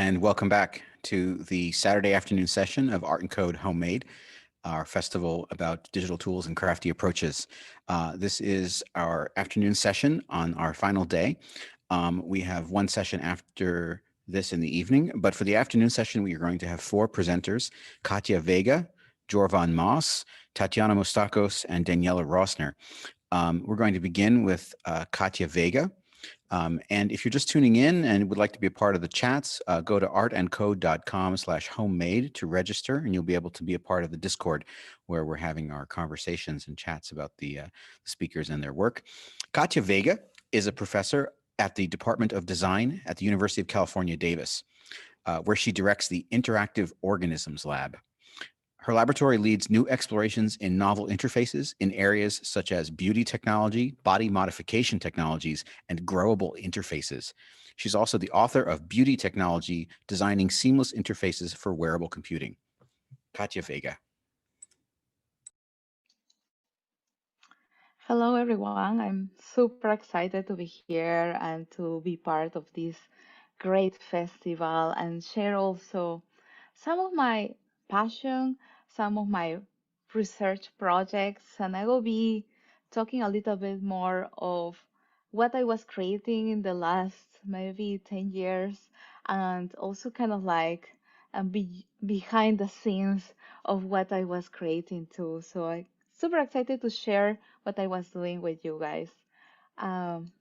and welcome back to the Saturday afternoon session of Art and Code Homemade, our festival about digital tools and crafty approaches. This is our afternoon session on our final day. We have one session after this in the evening, but for the afternoon session, we are going to have four presenters: Katja Vega, Jorvan Moss, Tatiana Mostakos, and Daniela Rosner. We're going to begin with Katja Vega. And if you're just tuning in and would like to be a part of the chats, go to artandcode.com/homemade to register, and you'll be able to be a part of the Discord where we're having our conversations and chats about the speakers and their work. Katja Vega is a professor at the Department of Design at the University of California, Davis, where she directs the Interactive Organisms Lab. Her laboratory leads new explorations in novel interfaces in areas such as beauty technology, body modification technologies, and growable interfaces. She's also the author of Beauty Technology, Designing Seamless Interfaces for Wearable Computing. Katja Vega. Hello, everyone. I'm super excited to be here and to be part of this great festival and share also some of my passion, some of my research projects, and I will be talking a little bit more of what I was creating in the last maybe 10 years and also kind of like behind the scenes of what I was creating too. So I super excited to share what I was doing with you guys. Um,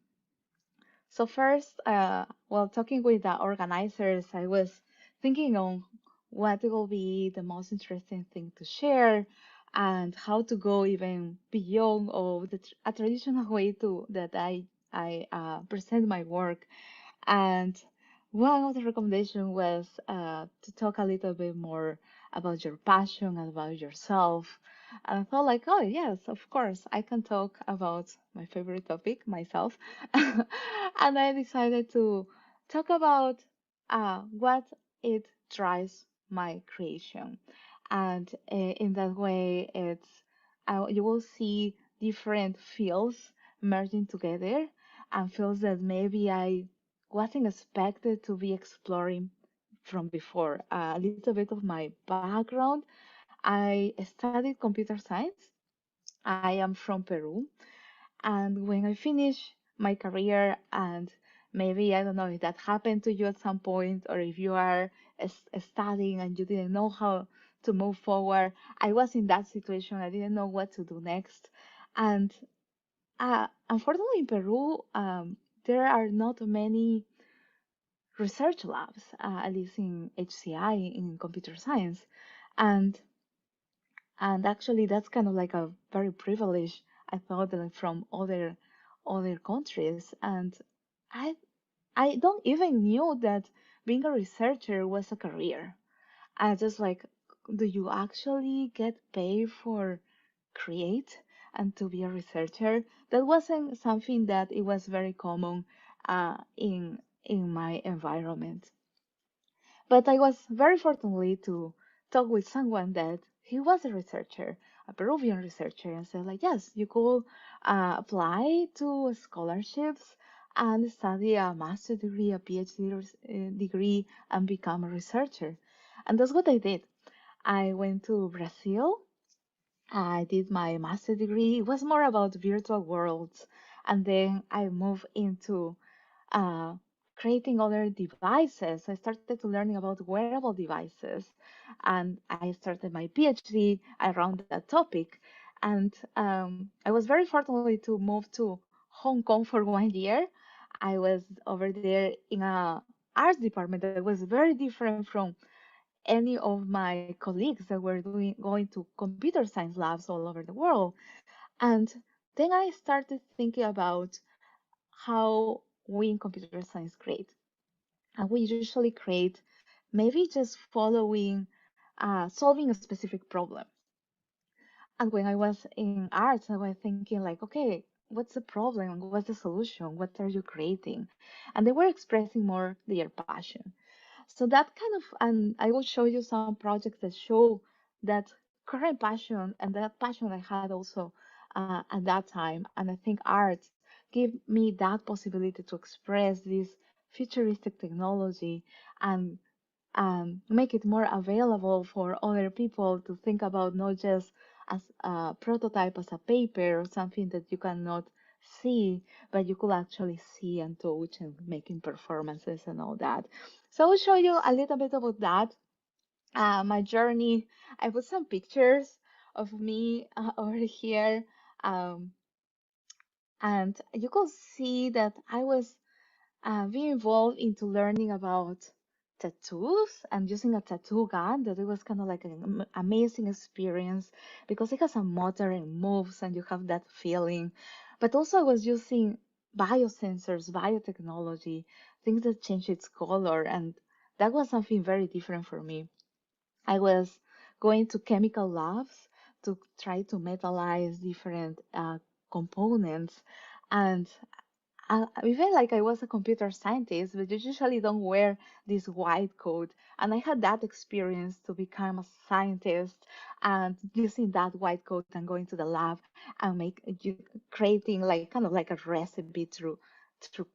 so first, while talking with the organizers, I was thinking on what will be the most interesting thing to share and how to go even beyond of a traditional way to that I present my work. And one of the recommendations was to talk a little bit more about your passion and about yourself. And I thought like, oh yes, of course, I can talk about my favorite topic, myself. And I decided to talk about what it drives my creation. And in that way, you will see different fields merging together and fields that maybe I wasn't expected to be exploring from before. A little bit of my background. I studied computer science. I am from Peru. And when I finished my career, and maybe I don't know if that happened to you at some point, or if you are studying and you didn't know how to move forward, I was in that situation. I didn't know what to do next. And unfortunately, in Peru, there are not many research labs, at least in HCI in computer science, and actually that's kind of like a very privilege. I thought that from other countries, and I I don't even knew that being a researcher was a career. I just like, do you actually get paid for create and to be a researcher? That wasn't something that it was very common in my environment. But I was very fortunate to talk with someone that he was a researcher, a Peruvian researcher, and said like, yes, you could apply to scholarships and study a master degree, a PhD degree, and become a researcher. And that's what I did. I went to Brazil. I did my master degree. It was more about virtual worlds. And then I moved into uh, creating other devices. I started to learning about wearable devices, and I started my PhD around that topic. And I was very fortunate to move to Hong Kong for 1 year. I was over there in a arts department that was very different from any of my colleagues that were going to computer science labs all over the world. And then I started thinking about how we in computer science create. And we usually create maybe just following, solving a specific problem. And when I was in arts, I was thinking like, okay, what's the problem? What's the solution? What are you creating? And they were expressing more their passion. So that kind of, and I will show you some projects that show that current passion and that passion I had also at that time. And I think art gave me that possibility to express this futuristic technology and make it more available for other people to think about, not just as a prototype, as a paper or something that you cannot see, but you could actually see and touch and making performances and all that. So I will show you a little bit about that. My journey. I put some pictures of me over here, um, and you could see that I was being involved into learning about tattoos and using a tattoo gun. That it was kind of like an amazing experience because it has a motor and moves, and you have that feeling. But also, I was using biosensors, biotechnology, things that change its color, and that was something very different for me. I was going to chemical labs to try to metallize different components. And I felt like I was a computer scientist, but you usually don't wear this white coat. And I had that experience to become a scientist and using that white coat and going to the lab and creating like kind of like a recipe through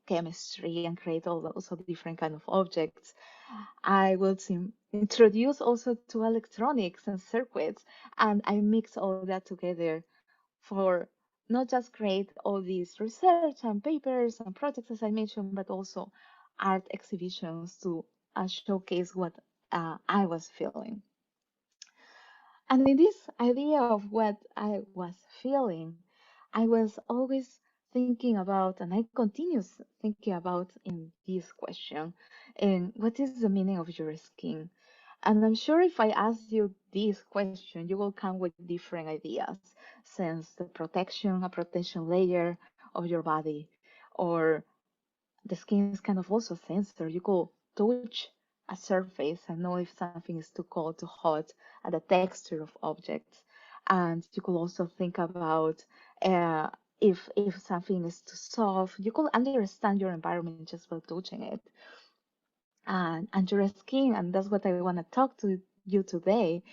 chemistry and create all those different kind of objects. I will introduce also to electronics and circuits, and I mix all that together for not just create all these research and papers and projects, as I mentioned, but also art exhibitions to showcase what I was feeling. And in this idea of what I was feeling, I was always thinking about, and I continue thinking about in this question, and what is the meaning of your skin? And I'm sure if I ask you this question, you will come with different ideas, since the protection, a protection layer of your body, or the skin is kind of also a sensor. You could touch a surface and know if something is too cold, too hot, and the texture of objects. And you could also think about if something is too soft. You could understand your environment just by touching it. And your skin, and that's what I want to talk to you today,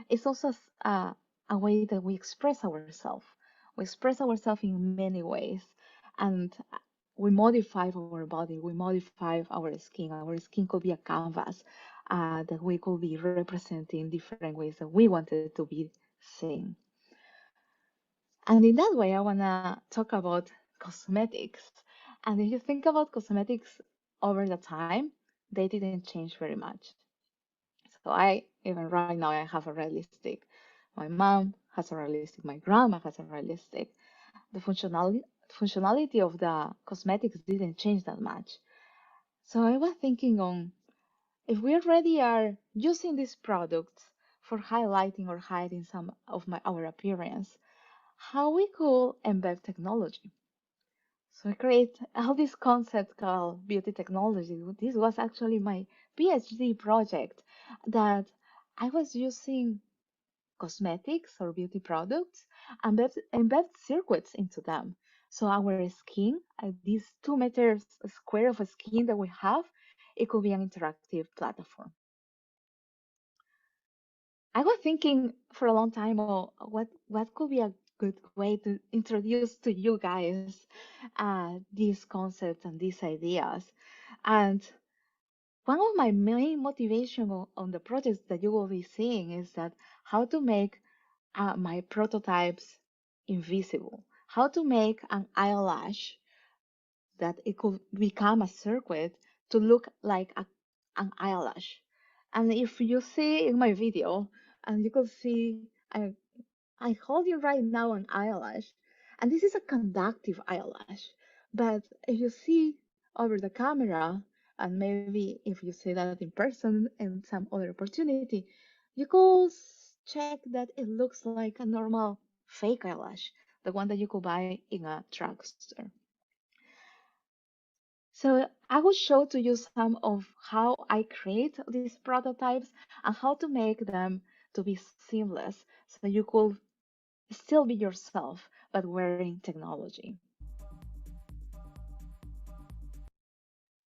is also a way that we express ourselves. We express ourselves in many ways, and we modify our body, we modify our skin. Our skin could be a canvas that we could be representing different ways that we wanted to be seen. And in that way, I want to talk about cosmetics. And if you think about cosmetics over the time, they didn't change very much. So even right now, I have a red lipstick. My mom has a red lipstick. My grandma has a red lipstick. The functionality of the cosmetics didn't change that much. So I was thinking on, if we already are using these products for highlighting or hiding some of our appearance, how we could embed technology. So I create all this concept called beauty technology. This was actually my PhD project, that I was using cosmetics or beauty products and embed circuits into them. So our skin, this 2 meters square of a skin that we have, it could be an interactive platform. I was thinking for a long time, oh, what could be a good way to introduce to you guys these concepts and these ideas. And one of my main motivation on the projects that you will be seeing is that how to make my prototypes invisible, how to make an eyelash that it could become a circuit to look like an eyelash. And if you see in my video, and you could see I hold you right now an eyelash, and this is a conductive eyelash. But if you see over the camera, and maybe if you see that in person and some other opportunity, you could check that it looks like a normal fake eyelash, the one that you could buy in a drugstore. So I will show to you some of how I create these prototypes and how to make them to be seamless, so you could still be yourself, but wearing technology.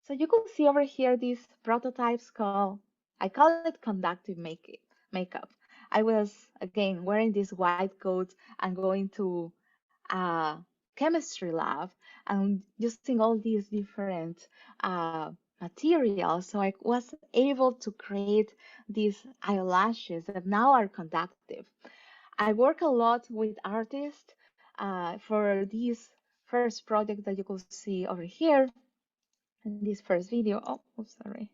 So you can see over here these prototypes I call it conductive makeup. I was, again, wearing this white coat and going to a chemistry lab and using all these different material. So I was able to create these eyelashes that now are conductive. I work a lot with artists for this first project that you could see over here in this first video. Oh, sorry.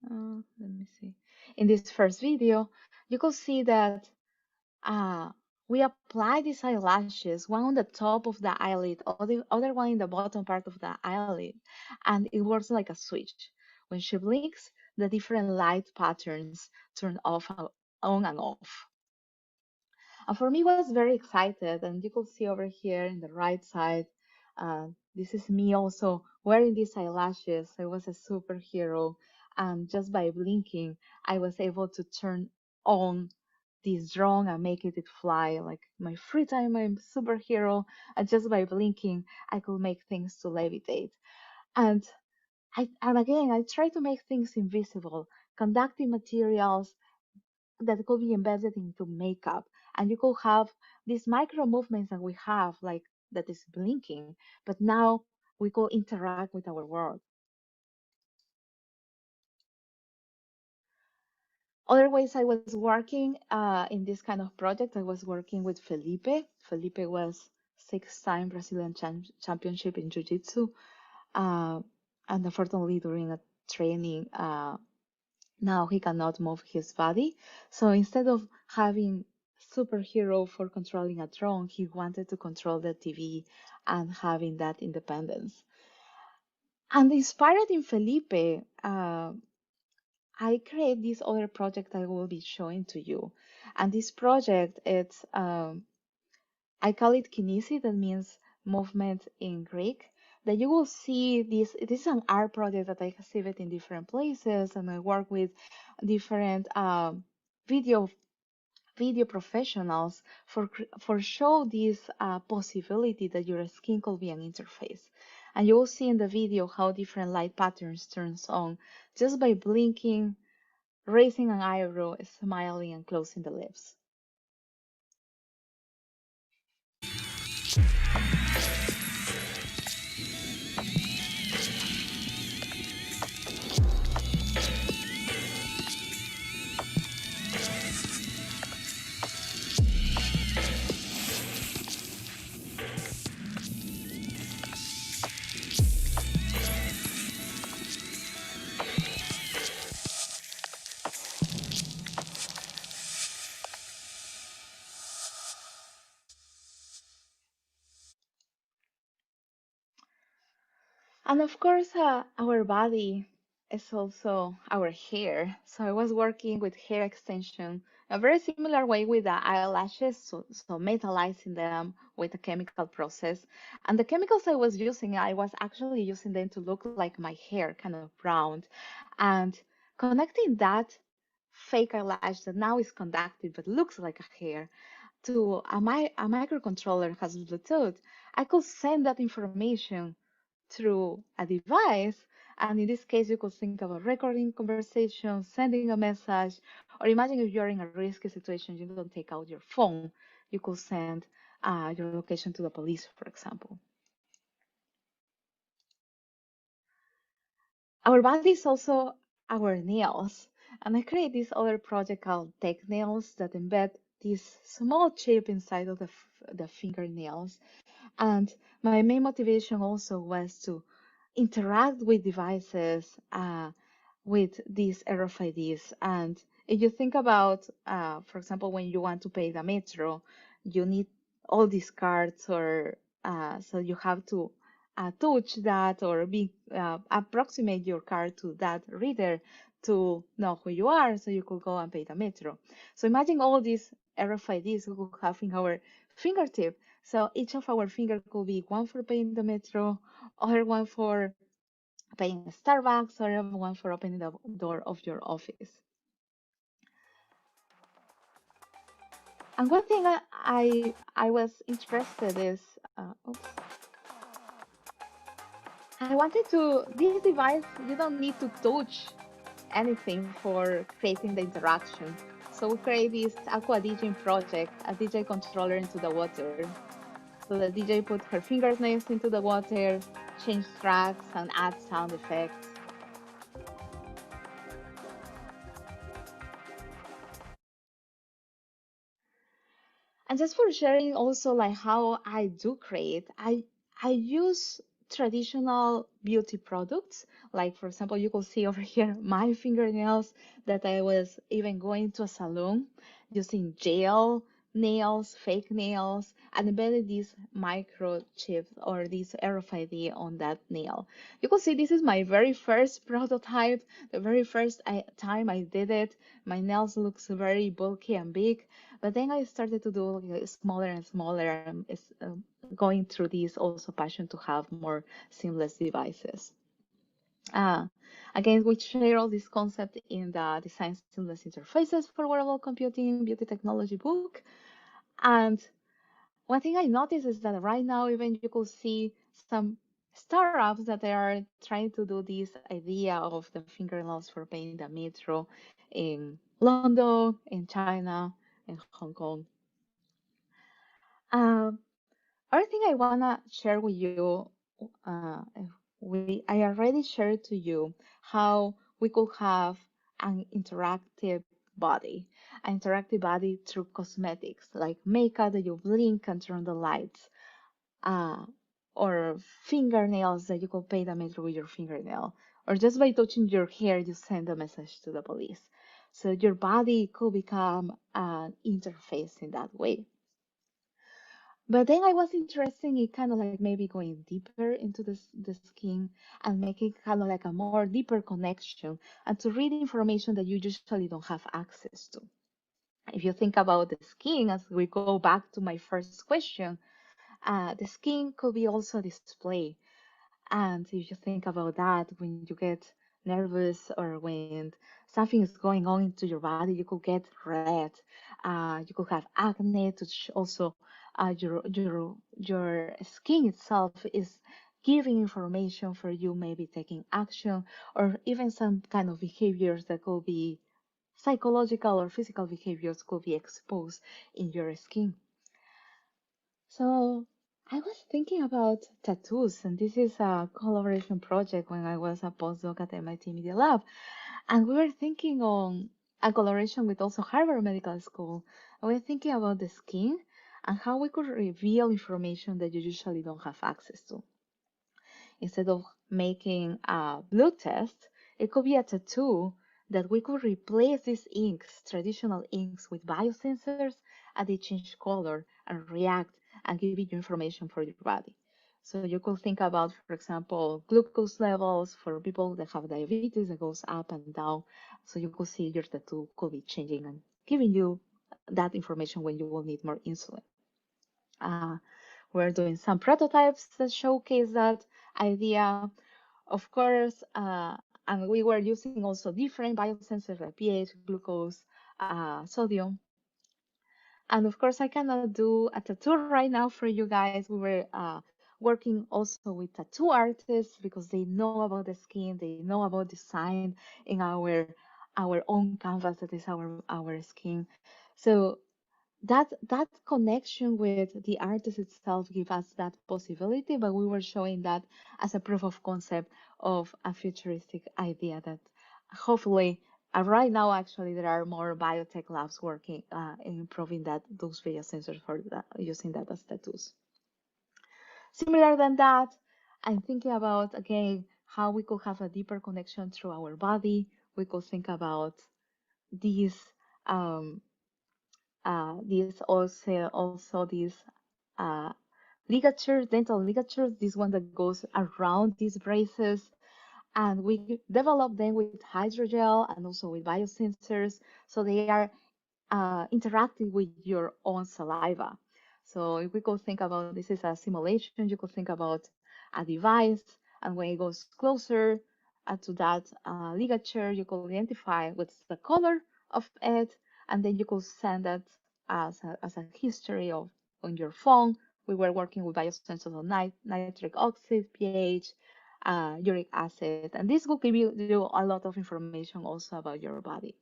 Let me see. In this first video, you could see that uh, we apply these eyelashes, one on the top of the eyelid, or the other one in the bottom part of the eyelid, and it works like a switch. When she blinks, the different light patterns turn on and off. And for me, I was very excited, and you could see over here in the right side, this is me also wearing these eyelashes. I was a superhero, and just by blinking, I was able to turn on this drone and make it fly. Like my free time, I'm a superhero, and just by blinking, I could make things to levitate. And and again, I try to make things invisible, conductive materials that could be embedded into makeup. And you could have these micro movements that we have, like that is blinking, but now we could interact with our world. Other ways I was working in this kind of project, I was working with Felipe. Felipe was six-time Brazilian championship in Jiu-Jitsu. Uh, and unfortunately, during a training, now he cannot move his body. So instead of having superhero for controlling a drone, he wanted to control the TV and having that independence. And inspired in Felipe, I create this other project I will be showing to you. And this project, I call it kinesi, that means movement in Greek. That you will see this is an art project that I exhibit in different places, and I work with different video video professionals for show this possibility that your skin could be an interface. And you will see in the video how different light patterns turns on just by blinking, raising an eyebrow, smiling, and closing the lips. And of course, our body is also our hair. So I was working with hair extension, a very similar way with the eyelashes, so metallizing them with a chemical process. And the chemicals I was using, I was actually using them to look like my hair, kind of brown. And connecting that fake eyelash that now is conductive but looks like a hair to a microcontroller has Bluetooth, I could send that information through a device. And in this case, you could think about recording conversations, sending a message, or imagine if you're in a risky situation, you don't take out your phone, you could send your location to the police, for example. Our body is also our nails. And I create this other project called Tech Nails that embed this small chip inside of the fingernails. And my main motivation also was to interact with devices with these RFIDs. And if you think about, for example, when you want to pay the metro, you need all these cards, or so you have to touch that or approximate your card to that reader to know who you are, so you could go and pay the metro. So imagine all these RFIDs we could have in our fingertip. So each of our finger could be one for paying the metro, other one for paying Starbucks, or one for opening the door of your office. And one thing I was interested is, oops, I wanted to, this device, you don't need to touch anything for creating the interaction. So we create this Aqua DJing project, a DJ controller into the water. So the DJ put her fingernails into the water, change tracks, and add sound effects. And just for sharing also like how I do create, I use traditional beauty products. Like for example, you can see over here my fingernails that I was even going to a salon using gel nails, fake nails, and embedded these microchips or this RFID on that nail. You can see this is my very first prototype, the very first time I did it. My nails looks very bulky and big, but then I started to do like, smaller and smaller, and it's going through this also passion to have more seamless devices. Uh, Again, we share all this concept in the Design Seamless Interfaces for Wearable Computing Beauty Technology book. And one thing I noticed is that right now, even you could see some startups that they are trying to do this idea of the fingernails for painting the metro in London, in China, in Hong Kong. Um, Other thing I wanna share with you, uh, I already shared to you how we could have an interactive body through cosmetics like makeup that you blink and turn the lights, uh, or fingernails that you could paint a metro with your fingernail, or just by touching your hair you send a message to the police. So your body could become an interface in that way. But then I was interested in kind of like maybe going deeper into the skin and making kind of like a more deeper connection and to read information that you usually don't have access to. If you think about the skin, as we go back to my first question, the skin could be also a display. And if you think about that, when you get nervous or when something is going on into your body, you could get red. You could have acne. Also, your skin itself is giving information for you, maybe taking action, or even some kind of behaviors that could be psychological or physical behaviors could be exposed in your skin. So I was thinking about tattoos, and this is a collaboration project when I was a postdoc at MIT Media Lab, and we were thinking on a collaboration with also Harvard Medical School. And we were thinking about the skin and how we could reveal information that you usually don't have access to. Instead of making a blood test, it could be a tattoo that we could replace these inks, traditional inks, with biosensors, and they change color and react and give you information for your body. So you could think about, for example, glucose levels for people that have diabetes that goes up and down. So you could see your tattoo could be changing and giving you that information when you will need more insulin. Uh, we're doing some prototypes that showcase that idea. Of course, and we were using also different biosensors like pH, glucose, sodium. And of course, I cannot do a tattoo right now for you guys. We were working also with tattoo artists because they know about the skin, they know about design in our own canvas that is our skin. So that connection with the artist itself give us that possibility, but we were showing that as a proof of concept of a futuristic idea that hopefully right now actually there are more biotech labs working in improving that those biosensors for using that as tattoos. Similar than that, I'm thinking about again how we could have a deeper connection through our body. We could think about these um, these also these uh, ligatures, dental ligatures, this one that goes around these braces, and we develop them with hydrogel and also with biosensors, so they are interacting with your own saliva. So if we could think about this is a simulation, you could think about a device, and when it goes closer to that ligature, you could identify what's the color of it, and then you could send that as a history of on your phone. We were working with biosensors on nitric oxide, pH, uric acid, and this will give you a lot of information also about your body.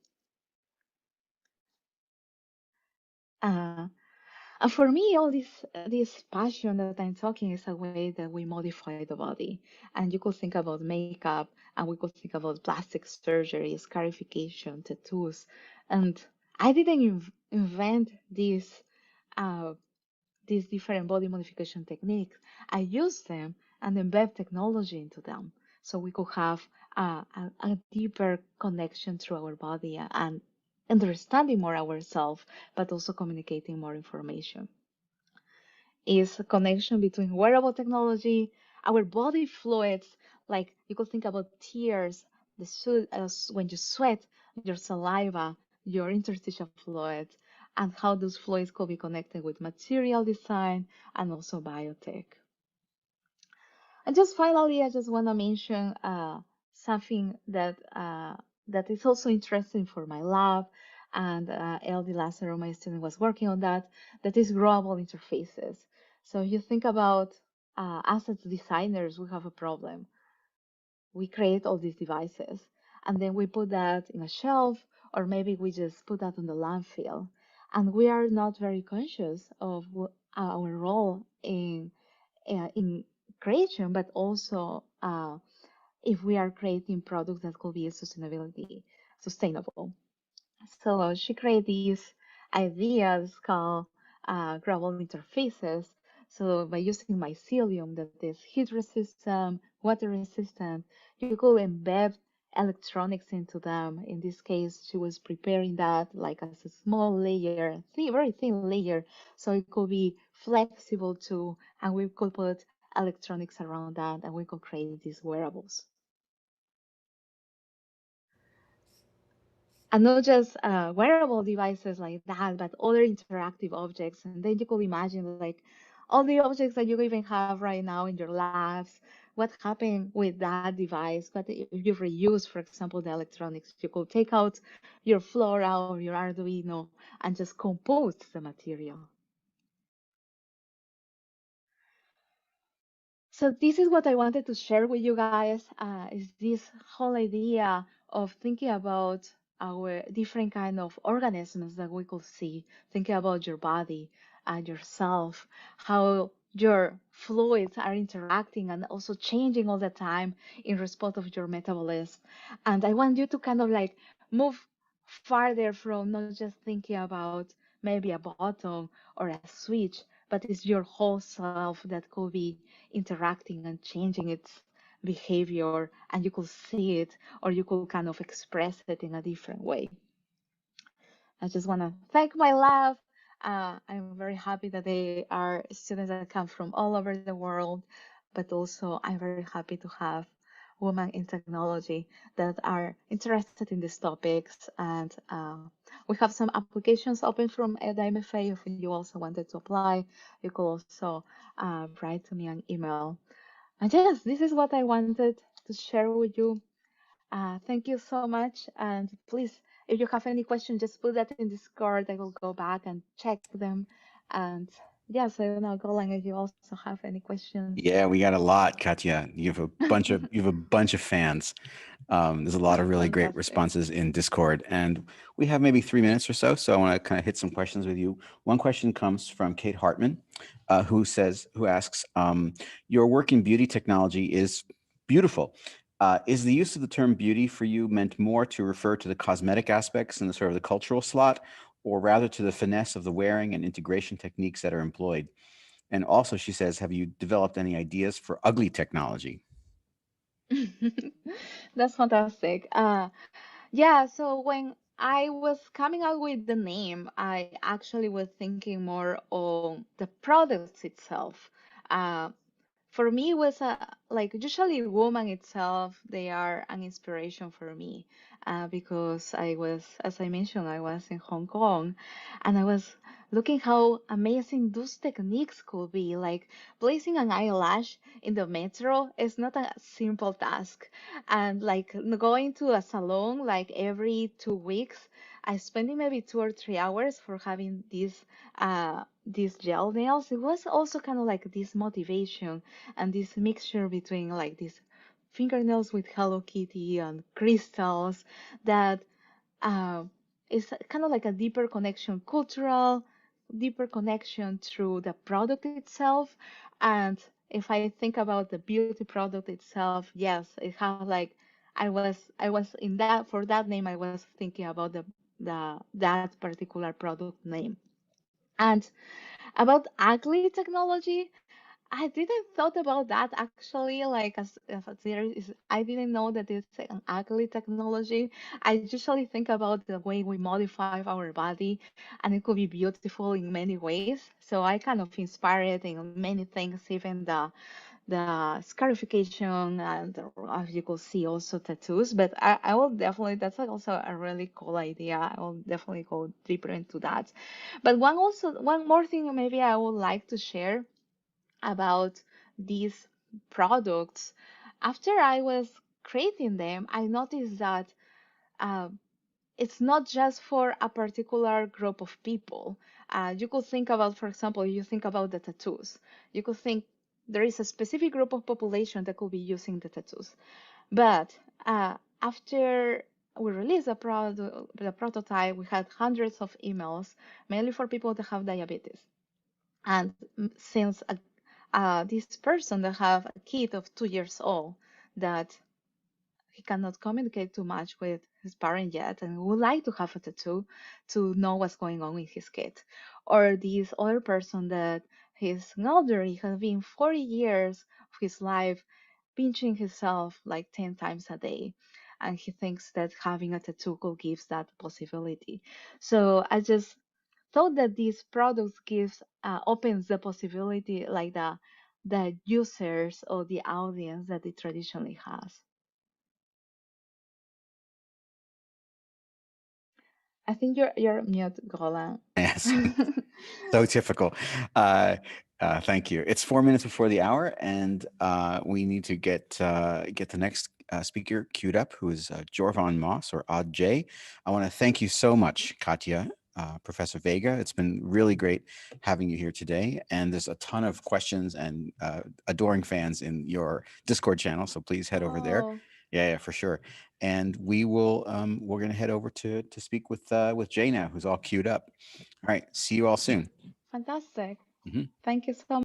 Uh, And for me, all this passion that I'm talking is a way that we modify the body. And you could think about makeup, and we could think about plastic surgery, scarification, tattoos. And I didn't invent uh, these different body modification techniques. I used them and embed technology into them, so we could have a deeper connection through our body and understanding more ourselves, but also communicating more information. Is a connection between wearable technology, our body fluids, like you could think about tears, the sweat, when you sweat, your saliva, your interstitial fluids, and how those fluids could be connected with material design and also biotech. And just finally, I just want to mention something that is also interesting for my lab, and LD Lazaro, my student, was working on that. That is growable interfaces. So you think about us as designers, we have a problem. We create all these devices, and then we put that in a shelf, or maybe we just put that on the landfill, and we are not very conscious of our role in creation, but also if we are creating products that could be sustainable. So she created these ideas called Growable Interfaces. So by using mycelium that is heat resistant, water resistant, you could embed electronics into them. In this case, she was preparing that like as a small layer, very thin layer, so it could be flexible too, and we could put electronics around that, and we could create these wearables. And not just wearable devices like that, but other interactive objects. And then you could imagine like all the objects that you even have right now in your labs. What happened with that device? What if you reuse, for example, the electronics? You could take out your Flora or your Arduino and just compose the material. So this is what I wanted to share with you guys, is this whole idea of thinking about our different kind of organisms that we could see, thinking about your body and yourself, how your fluids are interacting and also changing all the time in response of your metabolism. And I want you to kind of like move farther from not just thinking about maybe a button or a switch, but it's your whole self that could be interacting and changing its behavior, and you could see it or you could kind of express it in a different way. I just want to thank my lab. I'm very happy that they are students that come from all over the world, but also I'm very happy to have women in technology that are interested in these topics. And we have some applications open from the MFA. If you also wanted to apply, you could also write to me an email. And yes, this is what I wanted to share with you. Thank you so much. And please, if you have any questions, just put that in Discord. I will go back and check them. And yes, I don't know, Golang, if you also have any questions. Yeah, we got a lot, Katya. You have a bunch of fans. There's a lot of really great Fantastic. responses in Discord, and we have maybe 3 minutes or so. So I want to kind of hit some questions with you. One question comes from Kate Hartman, who asks, "Your work in beauty technology is beautiful. Is the use of the term beauty for you meant more to refer to the cosmetic aspects and the sort of the cultural slot, or rather to the finesse of the wearing and integration techniques that are employed? And also, she says, have you developed any ideas for ugly technology?" That's fantastic. Yeah, so when I was coming out with the name, I actually was thinking more on the products itself. Uh, for me, it was like usually woman itself, they are an inspiration for me because I was, as I mentioned, I was in Hong Kong, and I was looking how amazing those techniques could be. Like placing an eyelash in the metro is not a simple task, and like going to a salon like every 2 weeks, I spending maybe 2 or 3 hours for having these gel nails. It was also kind of like this motivation and this mixture between like these fingernails with Hello Kitty and crystals that uh, is kind of like a deeper connection, cultural, deeper connection through the product itself. And if I think about the beauty product itself, yes, it has like I was in that for that name I was thinking about the that particular product name. And about ugly technology, I didn't thought about that actually. Like as there is, I didn't know that it's an ugly technology. I usually think about the way we modify our body, and it could be beautiful in many ways. So I kind of inspired in many things, even the scarification and as you could see also tattoos. But I will definitely that's like also a really cool idea. I will definitely go deeper into that. But one more thing maybe I would like to share about these products. After I was creating them, I noticed that uh, it's not just for a particular group of people. You could think about, for example, you think about the tattoos. You could think there is a specific group of population that could be using the tattoos. But after we released the prototype, we had hundreds of emails, mainly for people that have diabetes. And since this person that have a kid of 2 years old that he cannot communicate too much with his parent yet and would like to have a tattoo to know what's going on with his kid. Or this other person that his elderly has been 40 years of his life pinching himself like 10 times a day. And he thinks that having a tattoo could give that possibility. So I just thought that these products gives opens the possibility like the users or the audience that it traditionally has. I think you're mute, Golan. Yes. So typical. Thank you. It's 4 minutes before the hour, and we need to get the next speaker queued up, who is Jorvan Moss or Odd J. I want to thank you so much, Katja, Professor Vega. It's been really great having you here today, and there's a ton of questions and adoring fans in your Discord channel, so please head over there. Oh, Yeah, for sure. And we're gonna head over to speak with Jay now, who's all queued up. All right. See you all soon. fantastic. Mhm. Thank you so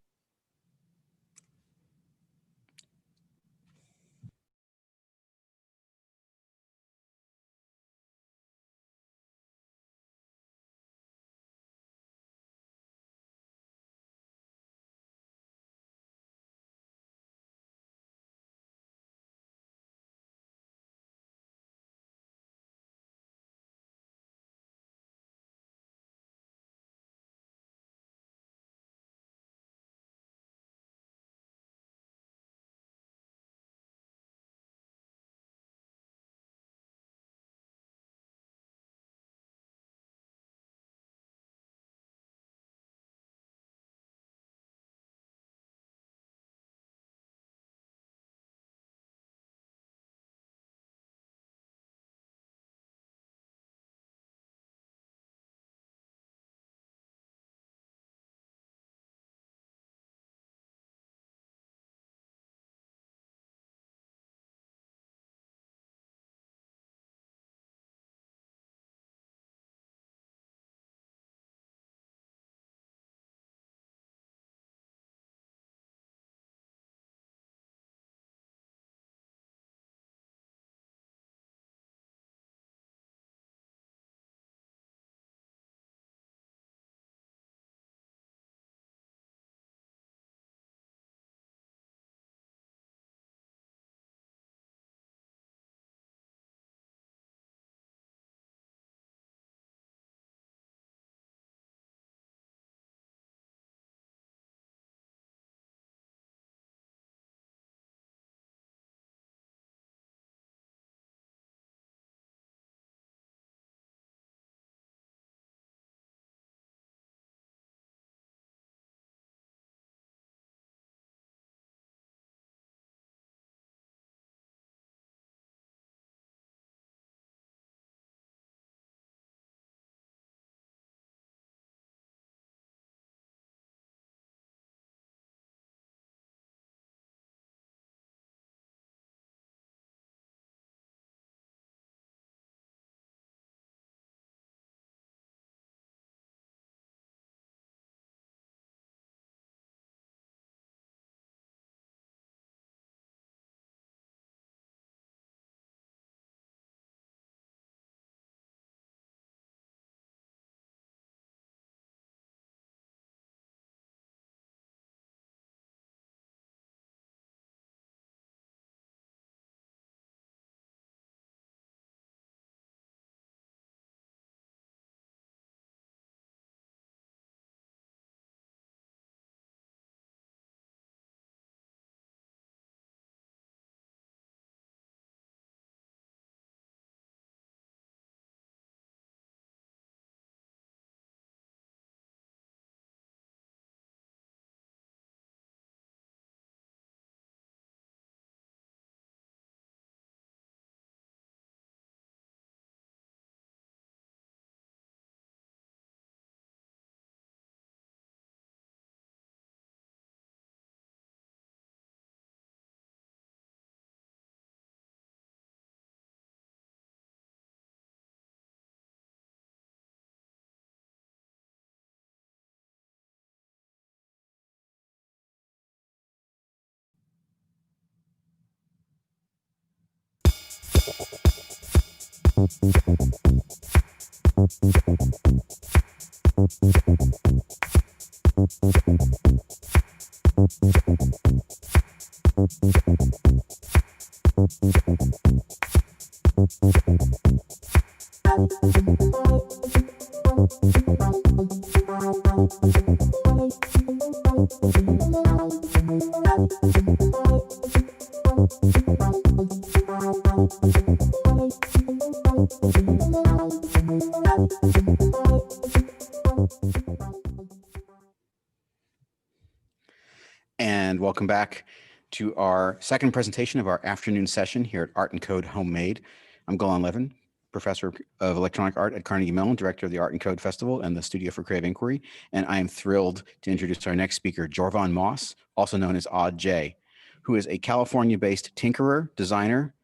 And welcome back to our second presentation of our afternoon session here at Art and Code Homemade. I'm Golan Levin, Professor of Electronic Art at Carnegie Mellon, Director of the Art and Code Festival and the Studio for Creative Inquiry. And I am thrilled to introduce our next speaker, Jorvan Moss, also known as Odd J, who is a California-based tinkerer, designer,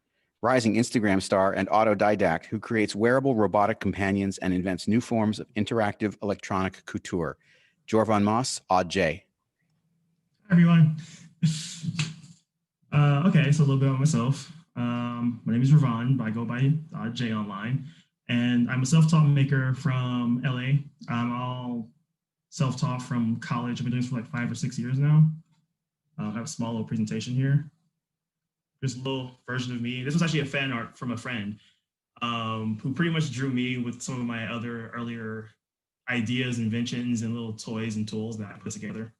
rising Instagram star, and autodidact who creates wearable robotic companions and invents new forms of interactive electronic couture. Jorvan Moss, Odd J. Hi, everyone. Okay, so a little bit about myself. My name is Jorvan, but I go by J online, and I'm a self-taught maker from LA. I'm all self-taught from college. I've been doing this for like 5 or 6 years now. I have a small little presentation here. There's a little version of me. This was actually a fan art from a friend who pretty much drew me with some of my other earlier ideas, inventions, and little toys and tools that I put together.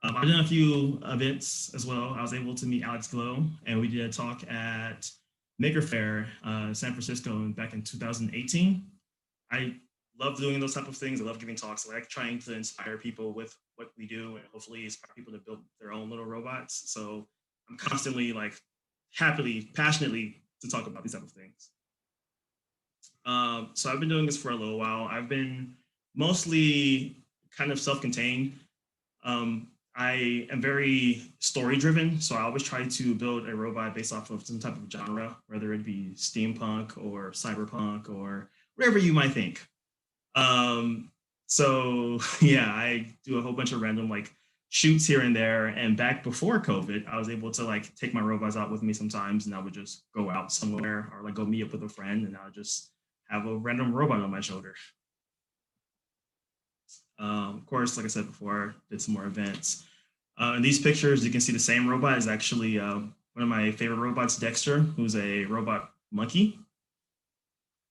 I've done a few events as well. I was able to meet Alex Glow, and we did a talk at Maker Faire, San Francisco, back in 2018. I love doing those type of things. I love giving talks. I like trying to inspire people with what we do, and hopefully inspire people to build their own little robots. So I'm constantly like happily, passionately to talk about these type of things. So I've been doing this for a little while. I've been mostly kind of self-contained. I am very story driven, so I always try to build a robot based off of some type of genre, whether it be steampunk or cyberpunk or whatever you might think. So yeah, I do a whole bunch of random like shoots here and there. And back before COVID, I was able to like take my robots out with me sometimes, and I would just go out somewhere or like go meet up with a friend, and I would just have a random robot on my shoulder. Of course, like I said before, did some more events. In these pictures, you can see the same robot is actually one of my favorite robots, Dexter, who's a robot monkey.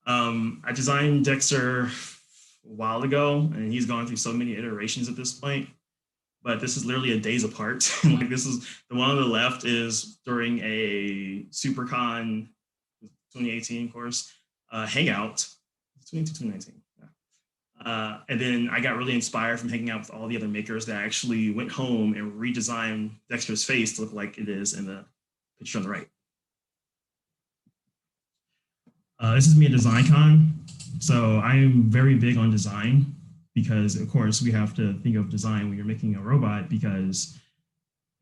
I designed Dexter a while ago, and he's gone through so many iterations at this point. But this is literally a days apart. Like this is the one on the left is during a SuperCon 2018, of course, hangout, 2019. And then I got really inspired from hanging out with all the other makers that actually went home and redesigned Dexter's face to look like it is in the picture on the right. This is me at DesignCon. So I'm very big on design because, of course, we have to think of design when you're making a robot because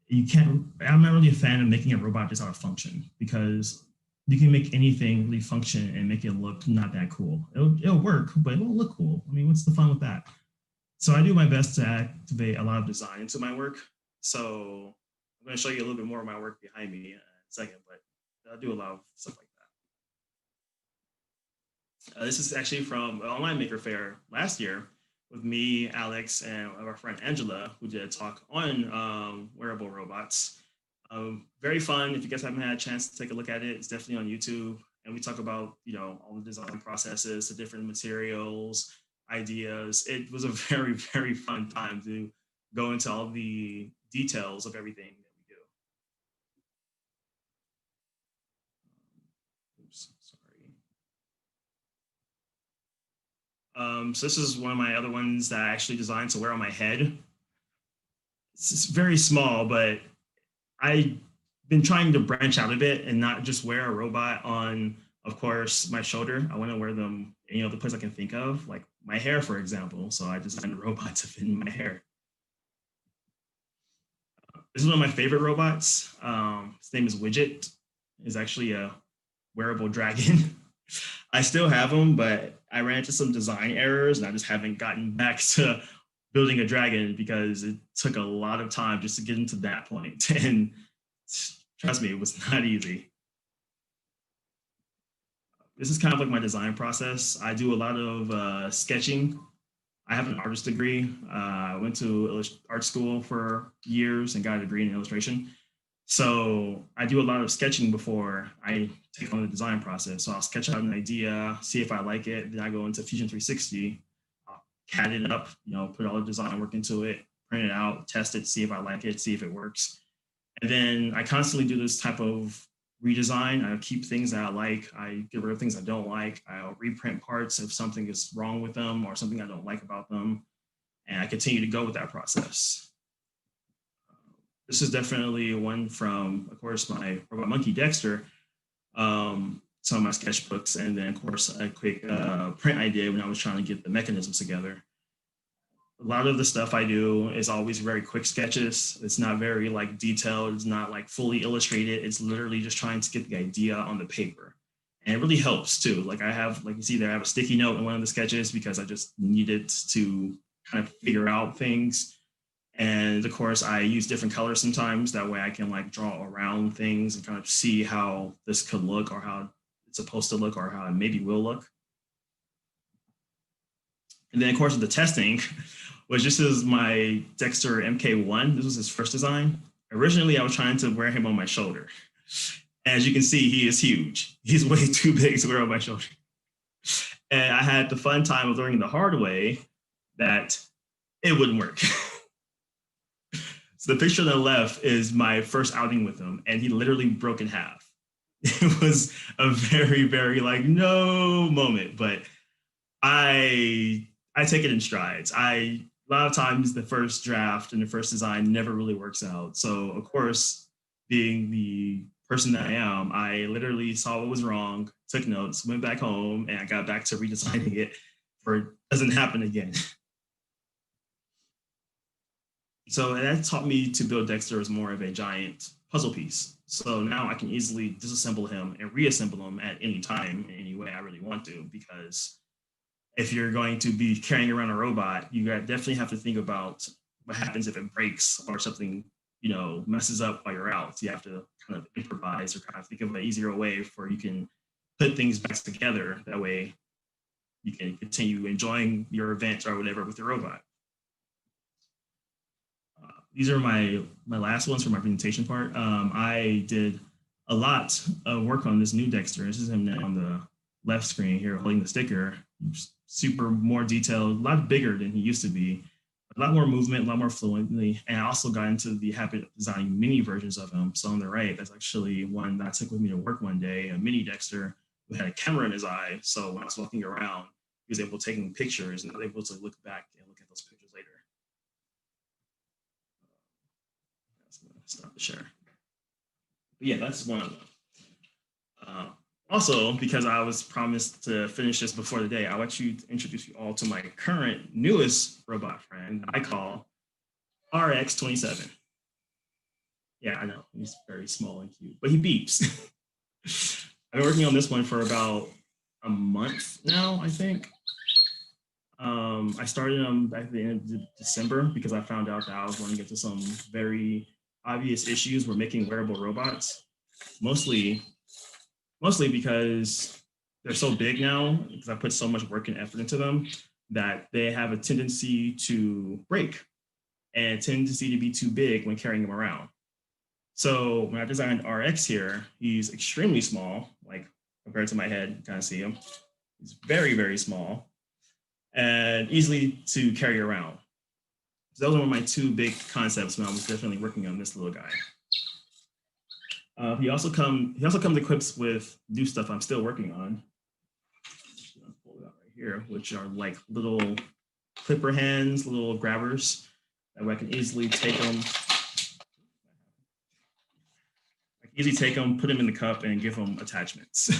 you can't, I'm not really a fan of making a robot just out of function because you can make anything really function and make it look not that cool. It'll work, but it won't look cool. I mean, what's the fun with that? So I do my best to activate a lot of design into my work. So I'm going to show you a little bit more of my work behind me in a second, but I do a lot of stuff like that. This is actually from an online Maker Faire last year with me, Alex, and our friend Angela, who did a talk on wearable robots. Very fun. If you guys haven't had a chance to take a look at it, it's definitely on YouTube. And we talk about, all the design processes, the different materials, ideas. It was a very, very fun time to go into all the details of everything that we do. Oops, sorry. So this is one of my other ones that I actually designed to wear on my head. It's very small, but I've been trying to branch out a bit and not just wear a robot on, of course, my shoulder. I want to wear them any other place I can think of, like my hair, for example. So I designed a robot to fit in my hair. This is one of my favorite robots. His name is Widget. It's actually a wearable dragon. I still have them, but I ran into some design errors and I just haven't gotten back to building a dragon because it took a lot of time just to get into that point. And trust me, it was not easy. this is kind of like my design process. I do a lot of sketching. I have an artist degree. I went to art school for years and got a degree in illustration. So I do a lot of sketching before I take on the design process. So I'll sketch out an idea, see if I like it. Then I go into Fusion 360, I'll CAD it up, put all the design work into it, print it out, test it, see if I like it, see if it works. And then I constantly do this type of redesign. I keep things that I like. I get rid of things I don't like. I'll reprint parts if something is wrong with them or something I don't like about them. And I continue to go with that process. This is definitely one from, of course, my robot monkey Dexter, some of my sketchbooks, and then, of course, a quick print I did when I was trying to get the mechanisms together. A lot of the stuff I do is always very quick sketches. It's not very detailed. It's not fully illustrated. It's literally just trying to get the idea on the paper. And it really helps too. I have, you see there, I have a sticky note in one of the sketches because I just needed to kind of figure out things. And of course, I use different colors sometimes. That way I can draw around things and kind of see how this could look or how it's supposed to look or how it maybe will look. And then of course, the testing, which this is my Dexter Mk1. This was his first design. Originally, I was trying to wear him on my shoulder. As you can see, he is huge. He's way too big to wear on my shoulder. And I had the fun time of learning the hard way that it wouldn't work. So the picture on the left is my first outing with him, and he literally broke in half. It was a very, very no moment, but I take it in strides. A lot of times the first draft and the first design never really works out. So of course, being the person that I am, I literally saw what was wrong, took notes, went back home, and I got back to redesigning it for it doesn't happen again. So that taught me to build Dexter as more of a giant puzzle piece. So now I can easily disassemble him and reassemble him at any time, in any way I really want to, because if you're going to be carrying around a robot, you definitely have to think about what happens if it breaks or something, messes up while you're out. So you have to kind of improvise or kind of think of an easier way for you can put things back together. That way you can continue enjoying your event or whatever with your robot. These are my last ones for my presentation part. I did a lot of work on this new Dexter. This is him now on the left screen here holding the sticker. Super more detailed, a lot bigger than he used to be, a lot more movement, a lot more fluently. And I also got into the habit of designing mini versions of him. So on the right, that's actually one that I took with me to work one day, a mini Dexter who had a camera in his eye. So when I was walking around, he was able to take pictures and I was able to look back and look at those pictures later. Stop the share. But yeah, that's one of them. Also, because I was promised to finish this before the day, I want you to introduce you all to my current newest robot friend I call RX27. Yeah, I know, he's very small and cute, but he beeps. I've been working on this one for about a month now, I think. I started him at the end of December because I found out that I was running into some very obvious issues with making wearable robots, mostly because they're so big now, because I put so much work and effort into them, that they have a tendency to break and a tendency to be too big when carrying them around. So when I designed RX here, he's extremely small, compared to my head, you kind of see him. He's very, very small and easily to carry around. So those were my two big concepts when I was definitely working on this little guy. He also comes equipped with new stuff I'm still working on. I'll pull it out right here, which are little clipper hands, little grabbers that way I can easily take them. I can easily take them, put them in the cup, and give them attachments.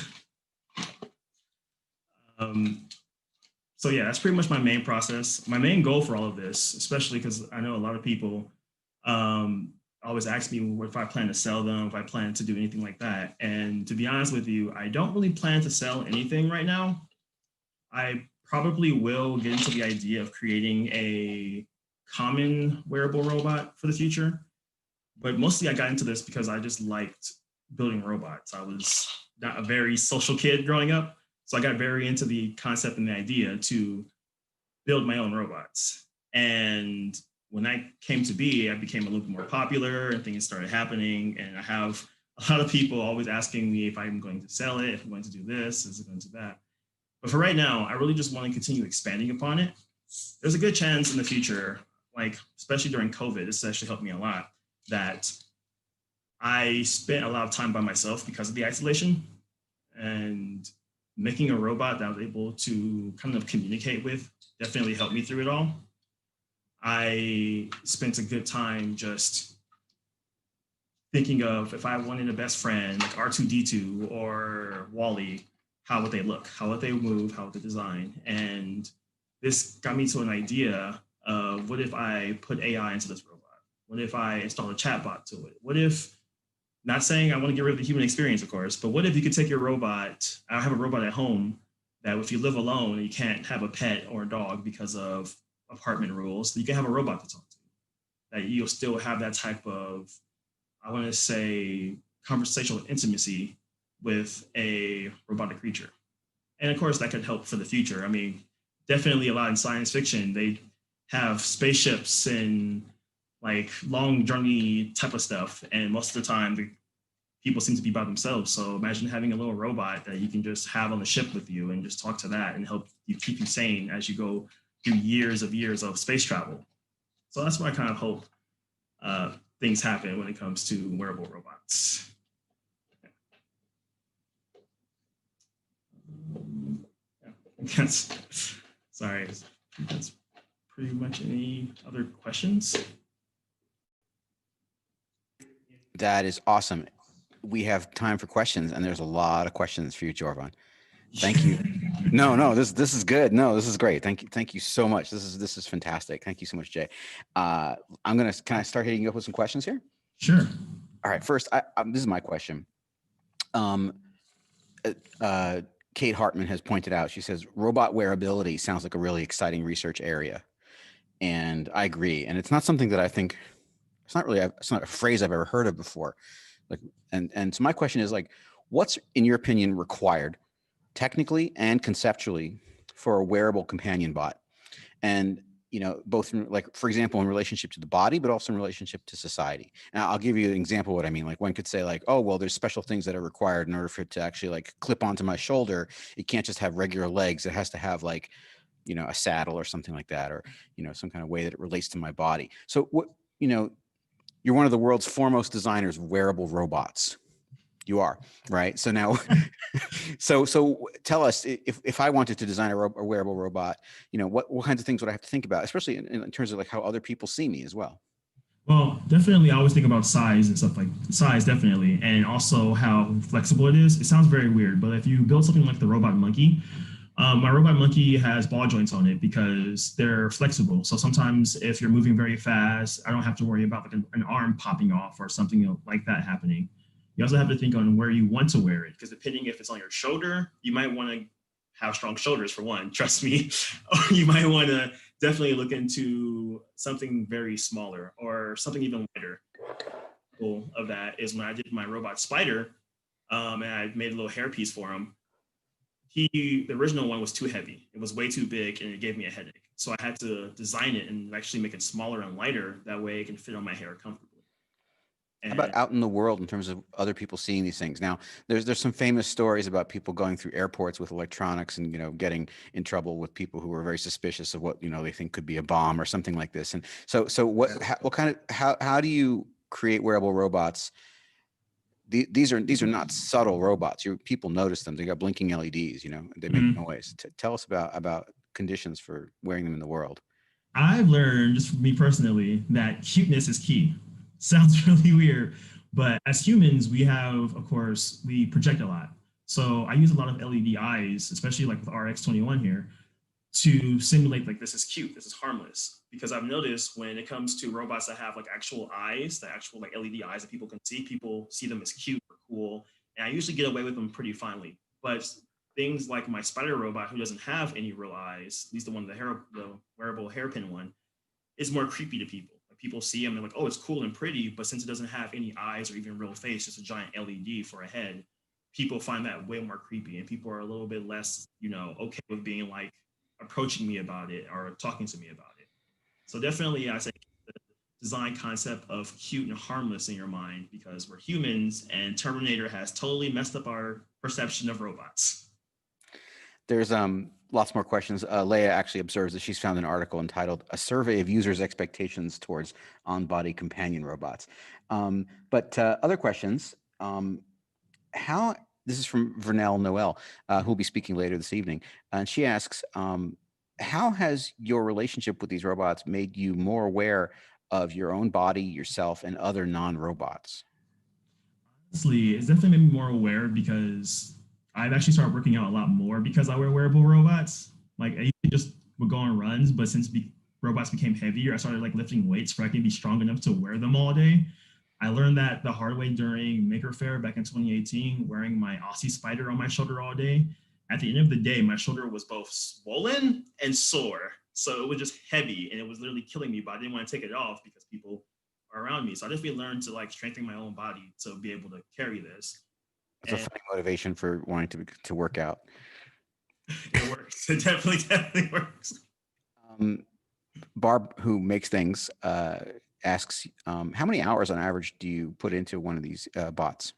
So yeah, that's pretty much my main process. My main goal for all of this, especially because I know a lot of people always ask me if I plan to sell them, if I plan to do anything like that. And to be honest with you, I don't really plan to sell anything right now. I probably will get into the idea of creating a common wearable robot for the future. But mostly I got into this because I just liked building robots. I was not a very social kid growing up. So I got very into the concept and the idea to build my own robots. And when that came to be, I became a little bit more popular and things started happening. And I have a lot of people always asking me if I'm going to sell it, if I'm going to do this, is it going to do that. But for right now, I really just want to continue expanding upon it. There's a good chance in the future, like especially during COVID, this actually helped me a lot, that I spent a lot of time by myself because of the isolation, and making a robot that I was able to kind of communicate with definitely helped me through it all. I spent a good time just thinking of if I wanted a best friend like R2D2 or Wally, how would they look? How would they move? How would they design? And this got me to an idea of what if I put AI into this robot? What if I install a chatbot to it? What if, not saying I want to get rid of the human experience, of course, but what if you could take your robot, I have a robot at home that if you live alone and you can't have a pet or a dog because of apartment rules, you can have a robot to talk to, that you'll still have that type of, I want to say, conversational intimacy with a robotic creature. And of course, that could help for the future. I mean, definitely a lot in science fiction, they have spaceships and like long journey type of stuff. And most of the time, the people seem to be by themselves. So imagine having a little robot that you can just have on the ship with you and just talk to that and help you keep you sane as you go through years of space travel. So that's what I kind of hope things happen when it comes to wearable robots. Sorry, that's pretty much. Any other questions? That is awesome. We have time for questions, and there's a lot of questions for you, Jorvan. Thank you. No, this is good. No, this is great. Thank you so much. This is fantastic. Thank you so much, Jay. Can I start hitting you up with some questions here? Sure. All right. First, this is my question. Kate Hartman has pointed out, she says, robot wearability sounds like a really exciting research area. And I agree. And it's not something that I think, it's not a phrase I've ever heard of before. Like, and so my question is like, what's in your opinion required technically and conceptually for a wearable companion bot? And, you know, both in, like, for example, in relationship to the body, but also in relationship to society. And I'll give you an example of what I mean. Like one could say like, oh, well, there's special things that are required in order for it to actually like clip onto my shoulder. It can't just have regular legs. It has to have like, you know, a saddle or something like that, or, you know, some kind of way that it relates to my body. So what, you know, you're one of the world's foremost designers of wearable robots. You are, right? So now, so tell us, if I wanted to design a wearable robot, you know, what kinds of things would I have to think about, especially in terms of like how other people see me as well? Well, definitely, I always think about size and stuff, like size, definitely, and also how flexible it is. It sounds very weird, but if you build something like the robot monkey, my robot monkey has ball joints on it because they're flexible. So sometimes if you're moving very fast, I don't have to worry about like an arm popping off or something like that happening. You also have to think on where you want to wear it, because depending if it's on your shoulder, you might want to have strong shoulders for one, trust me, or you might want to definitely look into something very smaller or something even lighter. Cool of that is when I did my robot spider, and I made a little hairpiece for him. The original one was too heavy. It was way too big and it gave me a headache. So I had to design it and actually make it smaller and lighter. That way it can fit on my hair comfortably. How about out in the world in terms of other people seeing these things? Now, there's some famous stories about people going through airports with electronics and, you know, getting in trouble with people who are very suspicious of what, you know, they think could be a bomb or something like this. And so how do you create wearable robots? These are not subtle robots. People notice them. They got blinking LEDs, you know, they make noise. Tell us about conditions for wearing them in the world. I've learned, just for me personally, that cuteness is key. Sounds really weird, but as humans, we have, of course, we project a lot. So I use a lot of LED eyes, especially like with RX21 here, to simulate like this is cute, this is harmless. Because I've noticed when it comes to robots that have like actual eyes, the actual like LED eyes that people can see, people see them as cute or cool. And I usually get away with them pretty finely. But things like my spider robot, who doesn't have any real eyes, at least the wearable hairpin one, is more creepy to people. Like people see him and they're like, oh, it's cool and pretty, but since it doesn't have any eyes or even real face, just a giant LED for a head, people find that way more creepy, and people are a little bit less, okay with being like approaching me about it or talking to me about it. So definitely, I say the design concept of cute and harmless in your mind, because we're humans, and Terminator has totally messed up our perception of robots. There's lots more questions. Leia actually observes that she's found an article entitled "A Survey of Users' Expectations Towards On-Body Companion Robots." But other questions. How This is from Vernell Noel, who will be speaking later this evening, and she asks, "How has your relationship with these robots made you more aware of your own body, yourself, and other non-robots?" Honestly, it's definitely made me more aware, because I've actually started working out a lot more because I wear wearable robots. Like, I used to just would go on runs, but since robots became heavier, I started like lifting weights where I can be strong enough to wear them all day. I learned that the hard way during Maker Faire back in 2018, wearing my Aussie Spider on my shoulder all day. At the end of the day, my shoulder was both swollen and sore. So it was just heavy, and it was literally killing me, but I didn't want to take it off because people are around me. So I definitely learned to like strengthen my own body to be able to carry this. It's a funny motivation for wanting to work out. It works. It definitely works. Barb, who makes things, asks, how many hours on average do you put into one of these bots?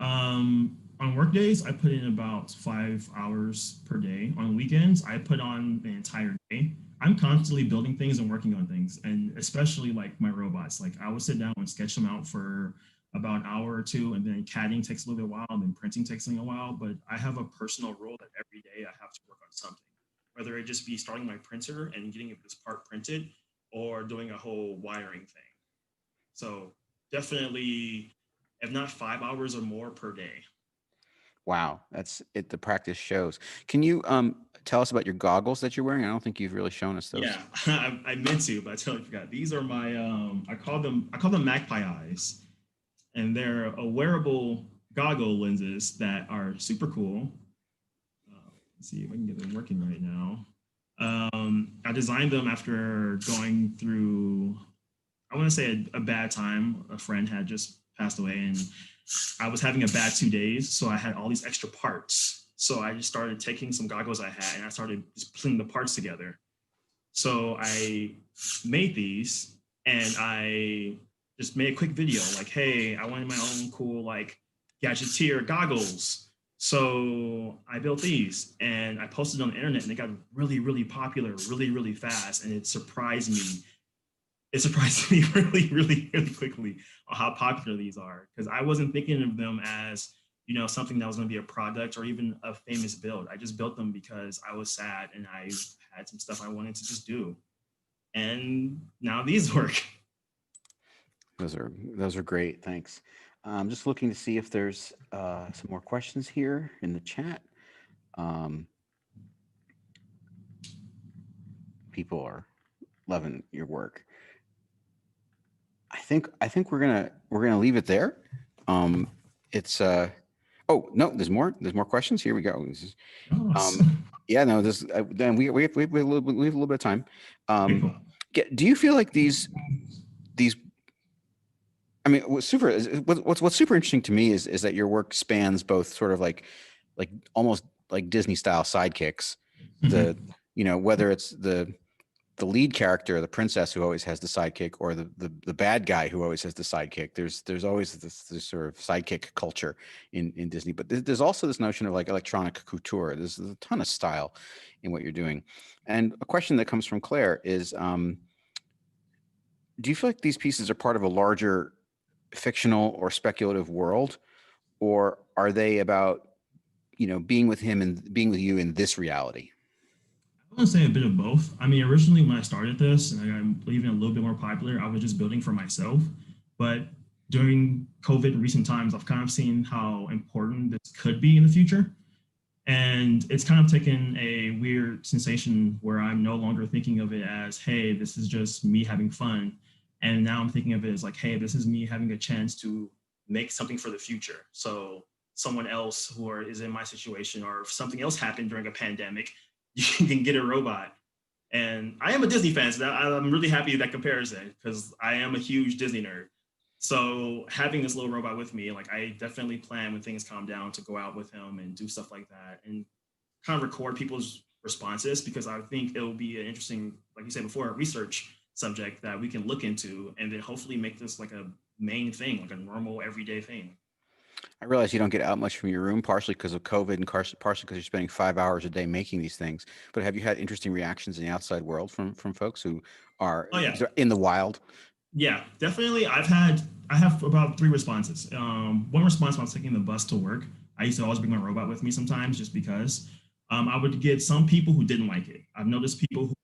On work days, I put in about 5 hours per day. On weekends, I put on the entire day. I'm constantly building things and working on things, and especially like my robots. Like, I will sit down and sketch them out for about an hour or two, and then CADing takes a little bit while, and then printing takes a while. But I have a personal rule that every day I have to work on something, whether it just be starting my printer and getting this part printed, or doing a whole wiring thing. So definitely, if not 5 hours or more per day. Wow, that's it. The practice shows. Can you tell us about your goggles that you're wearing? I don't think you've really shown us those. Yeah, I meant to, but I totally forgot. These are my I call them magpie eyes, and they're a wearable goggle lenses that are super cool. Let's see if I can get them working right now. I designed them after going through, I want to say, a bad time. A friend had just passed away, and I was having a bad 2 days, so I had all these extra parts. So I just started taking some goggles I had, and I started just putting the parts together. So I made these, and I just made a quick video like, hey, I wanted my own cool like gadgeteer goggles. So I built these, and I posted on the internet, and they got really, really popular, really, really fast. And it surprised me. It surprised me really, really, really quickly on how popular these are, because I wasn't thinking of them as, something that was going to be a product or even a famous build. I just built them because I was sad and I had some stuff I wanted to just do. And now these work. Those are great. Thanks. I'm just looking to see if there's some more questions here in the chat. People are loving your work. I think we're gonna leave it there. It's oh no, there's more questions. Here we go. This is, yeah, no, this then we have a little bit of time. Do you feel like these I mean, what's super interesting to me is that your work spans both sort of like almost like Disney style sidekicks. The whether it's the lead character, the princess who always has the sidekick, or the bad guy who always has the sidekick. There's always this sort of sidekick culture in Disney, but there's also this notion of like electronic couture. There's a ton of style in what you're doing. And a question that comes from Claire is, do you feel like these pieces are part of a larger fictional or speculative world, or are they about being with him and being with you in this reality? I want to say a bit of both. I mean, originally when I started this and I got even a little bit more popular, I was just building for myself. But during COVID recent times, I've kind of seen how important this could be in the future. And it's kind of taken a weird sensation where I'm no longer thinking of it as, hey, this is just me having fun. And now I'm thinking of it as like, hey, this is me having a chance to make something for the future. So someone else who is in my situation, or if something else happened during a pandemic, you can get a robot. And I am a Disney fan, so I'm really happy with that comparison, because I am a huge Disney nerd. So having this little robot with me, like I definitely plan when things calm down to go out with him and do stuff like that and kind of record people's responses, because I think it'll be an interesting, like you said before, a research subject that we can look into and then hopefully make this like a main thing, like a normal everyday thing. I realize you don't get out much from your room, partially because of COVID and partially because you're spending 5 hours a day making these things. But have you had interesting reactions in the outside world from folks who are Oh yeah, in the wild? yeah, definitely. I have about three responses. One response when I was taking the bus to work, I used to always bring my robot with me sometimes just because. I would get some people who didn't like it. I've noticed people who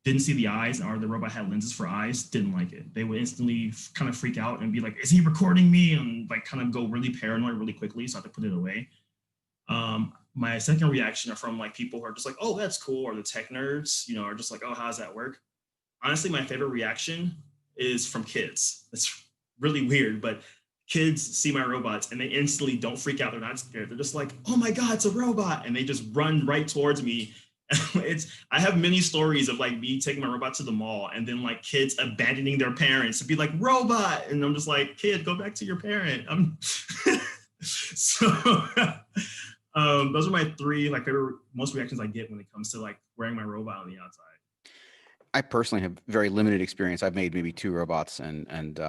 didn't see the eyes or the robot had lenses for eyes didn't like it. They would instantly kind of freak out and be like, is he recording me? And like kind of go really paranoid really quickly. So I had to put it away. My second reaction are from like people who are just like, oh, that's cool. Or the tech nerds, you know, are just like, oh, how does that work? Honestly, my favorite reaction is from kids. It's really weird, but kids see my robots and they instantly don't freak out. They're not scared. They're just like, oh my God, it's a robot. And they just run right towards me. I have many stories of like me taking my robot to the mall and then like kids abandoning their parents to be like robot. And I'm just like, kid, go back to your parent. So those are my three like favorite most reactions I get when it comes to like wearing my robot on the outside. I personally have very limited experience. I've made maybe 2 robots, and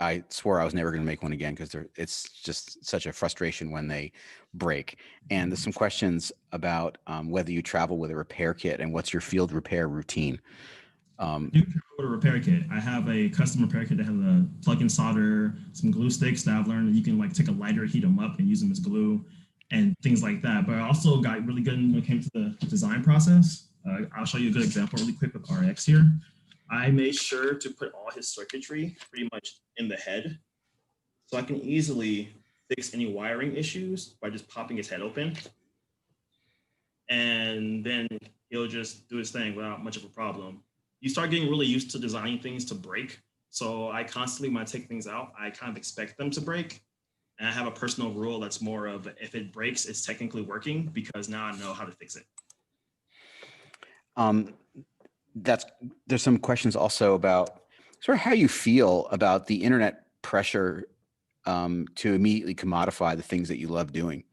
I swore I was never going to make one again because it's just such a frustration when they break. And there's some questions about whether you travel with a repair kit and what's your field repair routine. I do travel with a repair kit. I have a custom repair kit that has a plug-in solder, some glue sticks that I've learned that you can like take a lighter, heat them up, and use them as glue, and things like that. But I also got really good when it came to the design process. I'll show you a good example really quick with RX here. I made sure to put all his circuitry pretty much in the head, so I can easily fix any wiring issues by just popping his head open, and then he'll just do his thing without much of a problem. You start getting really used to designing things to break. So I constantly, when I take things out, I kind of expect them to break. And I have a personal rule that's more of if it breaks, it's technically working because now I know how to fix it. That's there's some questions also about sort of how you feel about the internet pressure to immediately commodify the things that you love doing.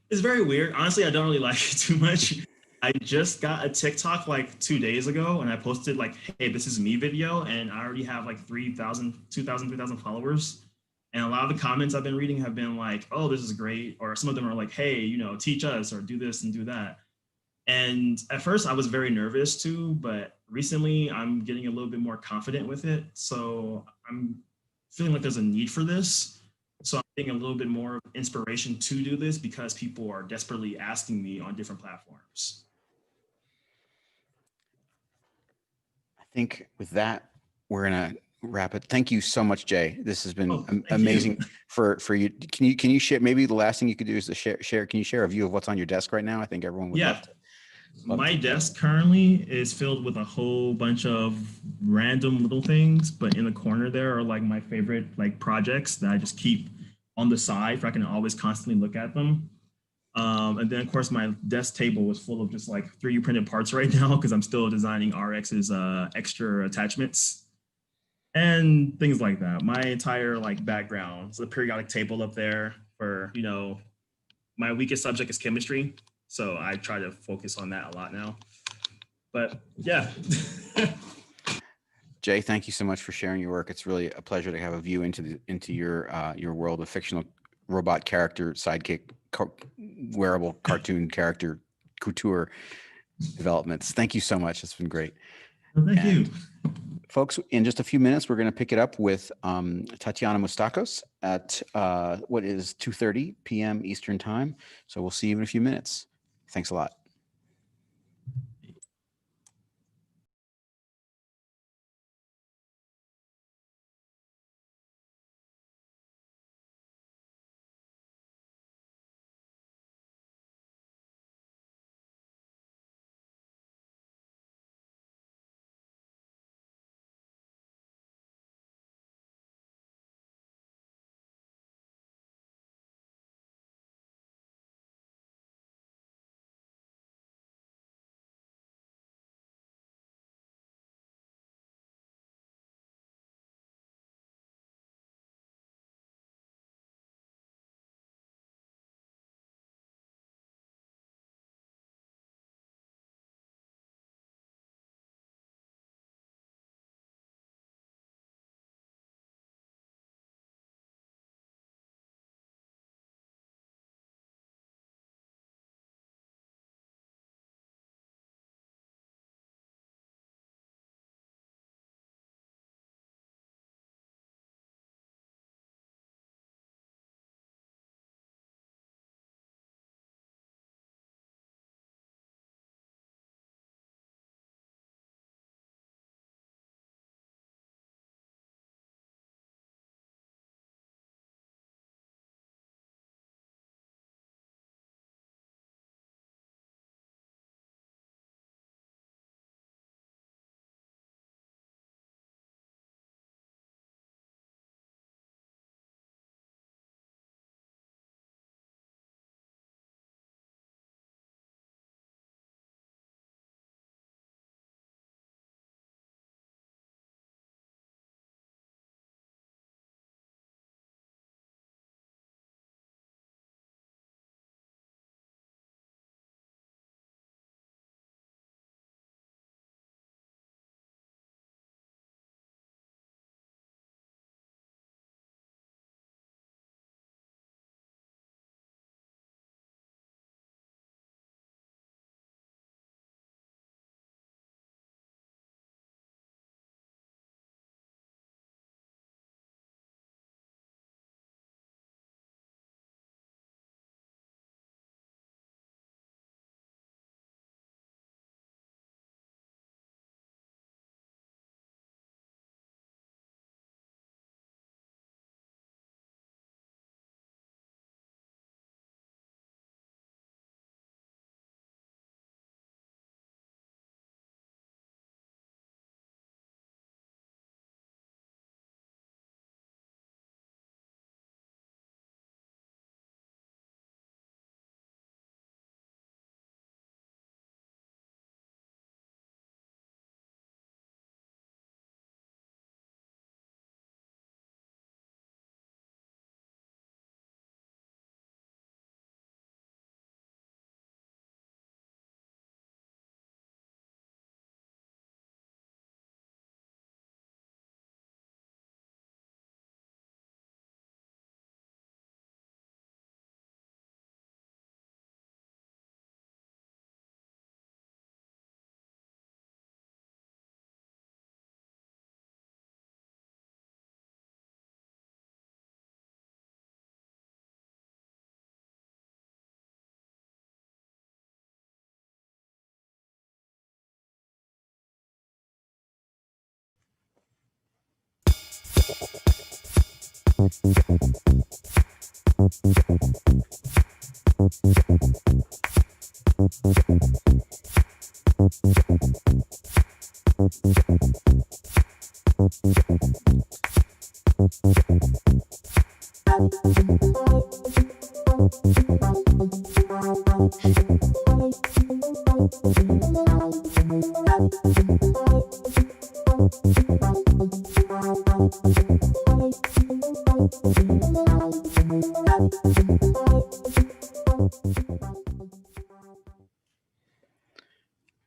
It's very weird. Honestly, I don't really like it too much. I just got a TikTok like 2 days ago and I posted like, hey, this is me video. And I already have like 3,000 followers. And a lot of the comments I've been reading have been like, oh, this is great. Or some of them are like, hey, you know, teach us or do this and do that. And at first I was very nervous too, but recently I'm getting a little bit more confident with it. So I'm feeling like there's a need for this. So I'm getting a little bit more inspiration to do this because people are desperately asking me on different platforms. I think with that, we're gonna wrap it. Thank you so much, Jay. This has been amazing you. for you. Can you share? Maybe the last thing you could do is to share. Can you share a view of what's on your desk right now? I think everyone would love to. My desk currently is filled with a whole bunch of random little things, but in the corner there are like my favorite like projects that I just keep on the side for I can always constantly look at them. And then of course my desk table is full of just like 3D printed parts right now because I'm still designing RX's extra attachments and things like that. My entire like background, so the periodic table up there for, you know, my weakest subject is chemistry. So I try to focus on that a lot now. But yeah. Jay, thank you so much for sharing your work. It's really a pleasure to have a view into your world of fictional robot character sidekick, wearable cartoon character couture developments. Thank you so much. It's been great. Well, thank you. Folks, in just a few minutes, we're going to pick it up with Tatiana Mustakos at what is 2:30 p.m. Eastern time. So we'll see you in a few minutes. Thanks a lot.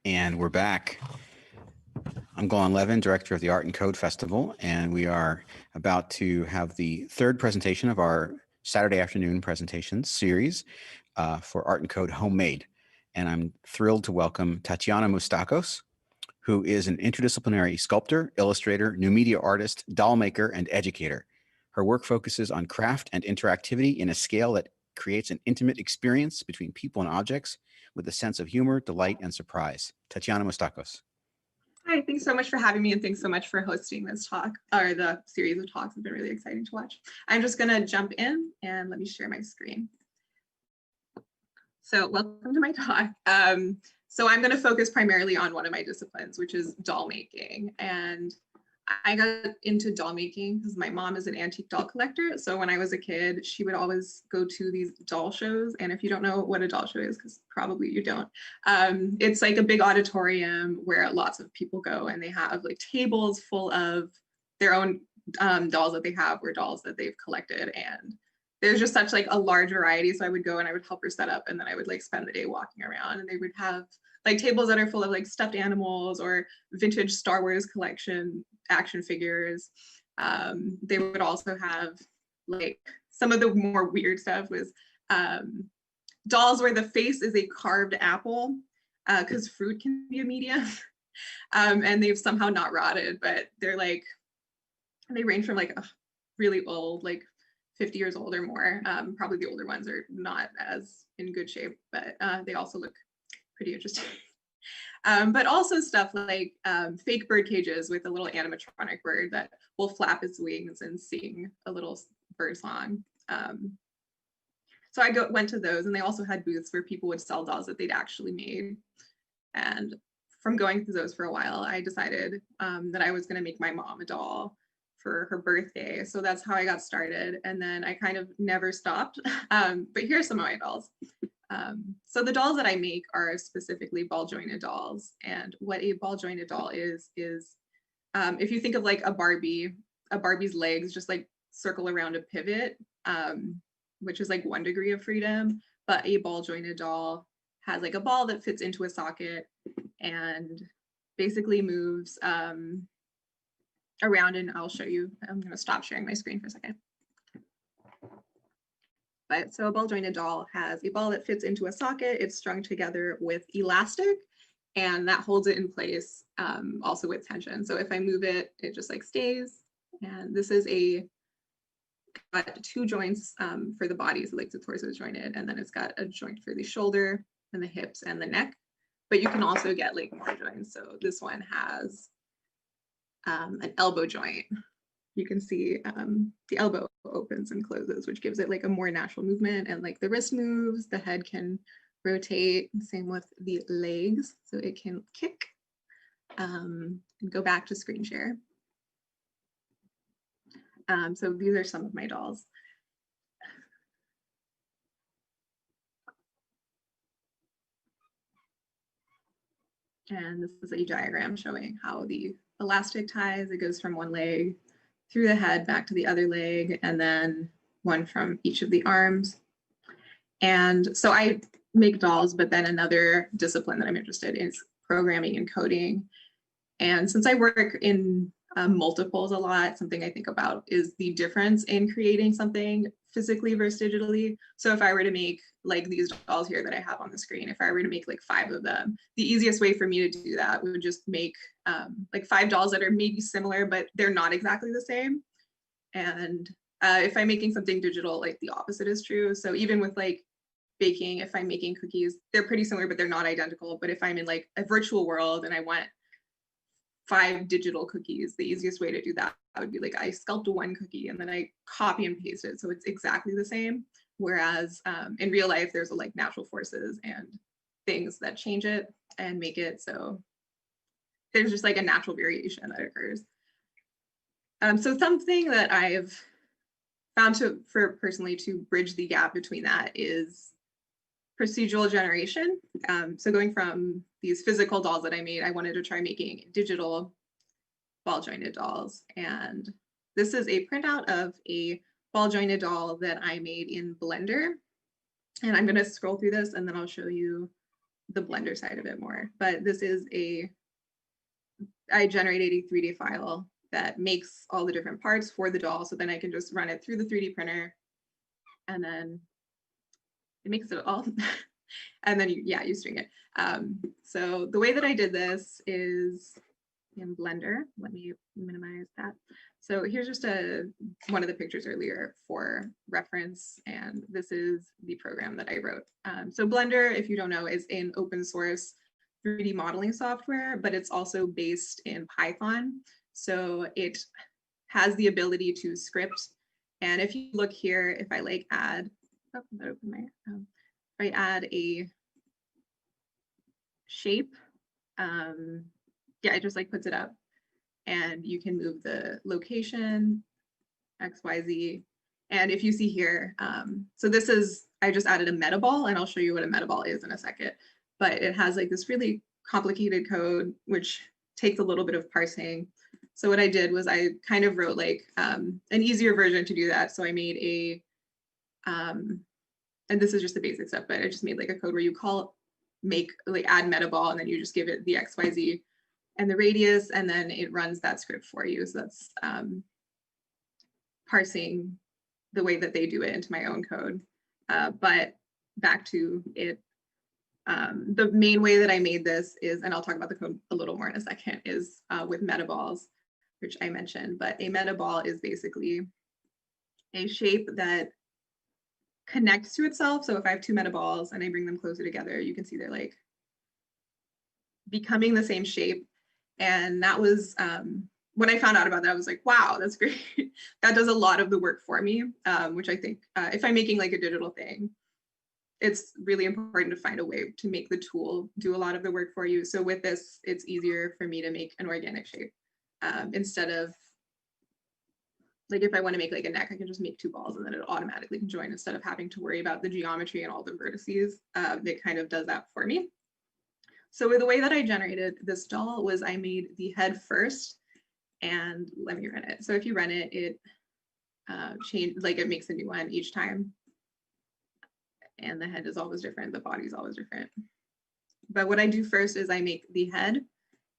And we're back. I'm Golan Levin, director of the Art and Code Festival, and we are about to have the third presentation of our Saturday afternoon presentations series for Art and Code Homemade. And I'm thrilled to welcome Tatiana Moustakos, who is an interdisciplinary sculptor, illustrator, new media artist, doll maker, and educator. Her work focuses on craft and interactivity in a scale that creates an intimate experience between people and objects with a sense of humor, delight, and surprise. Tatiana Moustakos. Hi, thanks so much for having me, and thanks so much for hosting this talk, or the series of talks. Have been really exciting to watch. I'm just gonna jump in and let me share my screen. So welcome to my talk. So I'm gonna focus primarily on one of my disciplines, which is doll making. And I got into doll making because my mom is an antique doll collector. So when I was a kid, she would always go to these doll shows. And if you don't know what a doll show is, because probably you don't, it's like a big auditorium where lots of people go, and they have like tables full of their own dolls that they have, or dolls that they've collected. And there's just such like a large variety. So I would go and I would help her set up, and then I would like spend the day walking around, and they would have like tables that are full of like stuffed animals or vintage Star Wars collection action figures. They would also have like some of the more weird stuff was dolls where the face is a carved apple, because fruit can be a medium. And they've somehow not rotted, but they're like, they range from like really old, like 50 years old or more. Probably the older ones are not as in good shape, but they also look pretty interesting. But also stuff like fake bird cages with a little animatronic bird that will flap its wings and sing a little bird song. So I went to those, and they also had booths where people would sell dolls that they'd actually made. And from going through those for a while, I decided that I was going to make my mom a doll for her birthday. So that's how I got started. And then I kind of never stopped. But here's some of my dolls. So the dolls that I make are specifically ball jointed dolls. And what a ball jointed doll is if you think of like a Barbie's legs just like circle around a pivot, which is like 1 degree of freedom, but a ball jointed doll has like a ball that fits into a socket and basically moves around. And I'll show you. I'm going to stop sharing my screen for a second. But so a ball jointed doll has a ball that fits into a socket. It's strung together with elastic, and that holds it in place, also with tension. So if I move it, it just like stays. And this is got 2 joints for the body, so like the torso is jointed, and then it's got a joint for the shoulder and the hips and the neck. But you can also get like more joints. So this one has an elbow joint. You can see the elbow opens and closes, which gives it like a more natural movement, and like the wrist moves, the head can rotate, same with the legs, so it can kick. And go back to screen share. So these are some of my dolls. And this is a diagram showing how the elastic ties. It goes from one leg through the head back to the other leg, and then one from each of the arms. And so I make dolls, but then another discipline that I'm interested in is programming and coding. And since I work in multiples a lot, something I think about is the difference in creating something physically versus digitally. So if I were to make like these dolls here that I have on the screen, if I were to make like 5 of them, the easiest way for me to do that would just make like 5 dolls that are maybe similar, but they're not exactly the same. And if I'm making something digital, like the opposite is true. So even with like baking, if I'm making cookies, they're pretty similar, but they're not identical. But if I'm in like a virtual world and I want 5 digital cookies, the easiest way to do that would be like I sculpt one cookie and then I copy and paste it so it's exactly the same. Whereas in real life, there's like natural forces and things that change it and make it so there's just like a natural variation that occurs. So something that I've found personally to bridge the gap between that is procedural generation. So going from these physical dolls that I made, I wanted to try making digital ball jointed dolls. And this is a printout of a ball jointed doll that I made in Blender. And I'm going to scroll through this and then I'll show you the Blender side of it more. But this is I generated a 3D file that makes all the different parts for the doll. So then I can just run it through the 3D printer and then it makes it all. And then you string it. So the way that I did this is in Blender. Let me minimize that. So here's just one of the pictures earlier for reference. And this is the program that I wrote. So Blender, if you don't know, is an open source 3D modeling software, but it's also based in Python. So it has the ability to script. And if you look here, if I like add, if I add a shape, it just like puts it up and you can move the location, X, Y, Z. And if you see here, so this is, I just added a meta ball and I'll show you what a meta ball is in a second, but it has like this really complicated code, which takes a little bit of parsing. So what I did was I kind of wrote like an easier version to do that. So I made and this is just the basic stuff, but I just made like a code where you add meta ball, and then you just give it the XYZ and the radius, and then it runs that script for you. So that's parsing the way that they do it into my own code. But back to it, the main way that I made this is, and I'll talk about the code a little more in a second, is with meta balls, which I mentioned. But a meta ball is basically a shape that connects to itself. So if I have 2 meta balls and I bring them closer together, you can see they're like becoming the same shape. And that was when I found out about that, I was like, wow, that's great. That does a lot of the work for me, which I think if I'm making like a digital thing, it's really important to find a way to make the tool do a lot of the work for you. So with this, it's easier for me to make an organic shape instead of like if I want to make like a neck, I can just make 2 balls and then it automatically can join instead of having to worry about the geometry and all the vertices. It kind of does that for me. So the way that I generated this doll was I made the head first, and let me run it. So if you run it, it it makes a new one each time. And the head is always different. The body is always different. But what I do first is I make the head.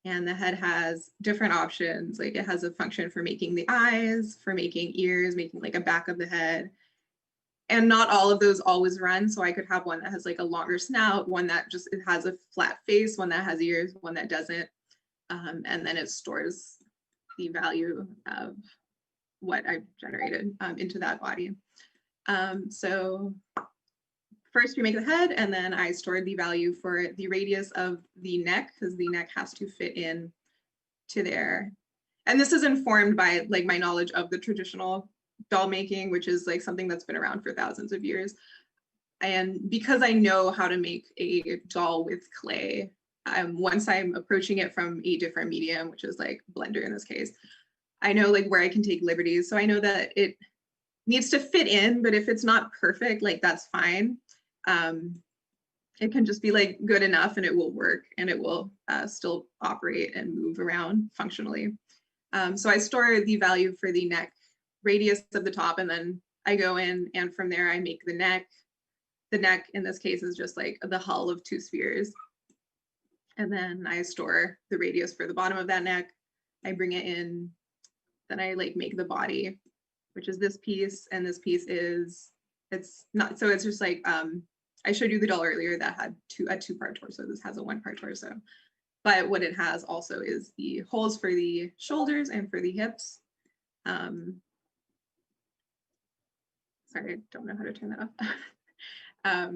And the head has different options. Like it has a function for making the eyes, for making ears, making like a back of the head. And not all of those always run. So I could have one that has like a longer snout, one that just it has a flat face, one that has ears, one that doesn't. And then it stores the value of what I've generated into that body. So first we make the head, and then I stored the value for the radius of the neck, because the neck has to fit in to there. And this is informed by like my knowledge of the traditional doll making, which is like something that's been around for thousands of years. And because I know how to make a doll with clay, once I'm approaching it from a different medium, which is like Blender in this case, I know like where I can take liberties. So I know that it needs to fit in, but if it's not perfect, like that's fine. It can just be like good enough and it will work and it will still operate and move around functionally. So I store the value for the neck radius of the top, and then I go in and from there I make the neck. The neck in this case is just like the hull of 2 spheres. And then I store the radius for the bottom of that neck. I bring it in, then I like make the body, which is this piece, and this piece is, it's not, so it's just like, I showed you the doll earlier that had a 2-part torso. This has a 1-part torso. But what it has also is the holes for the shoulders and for the hips. Sorry, I don't know how to turn that off.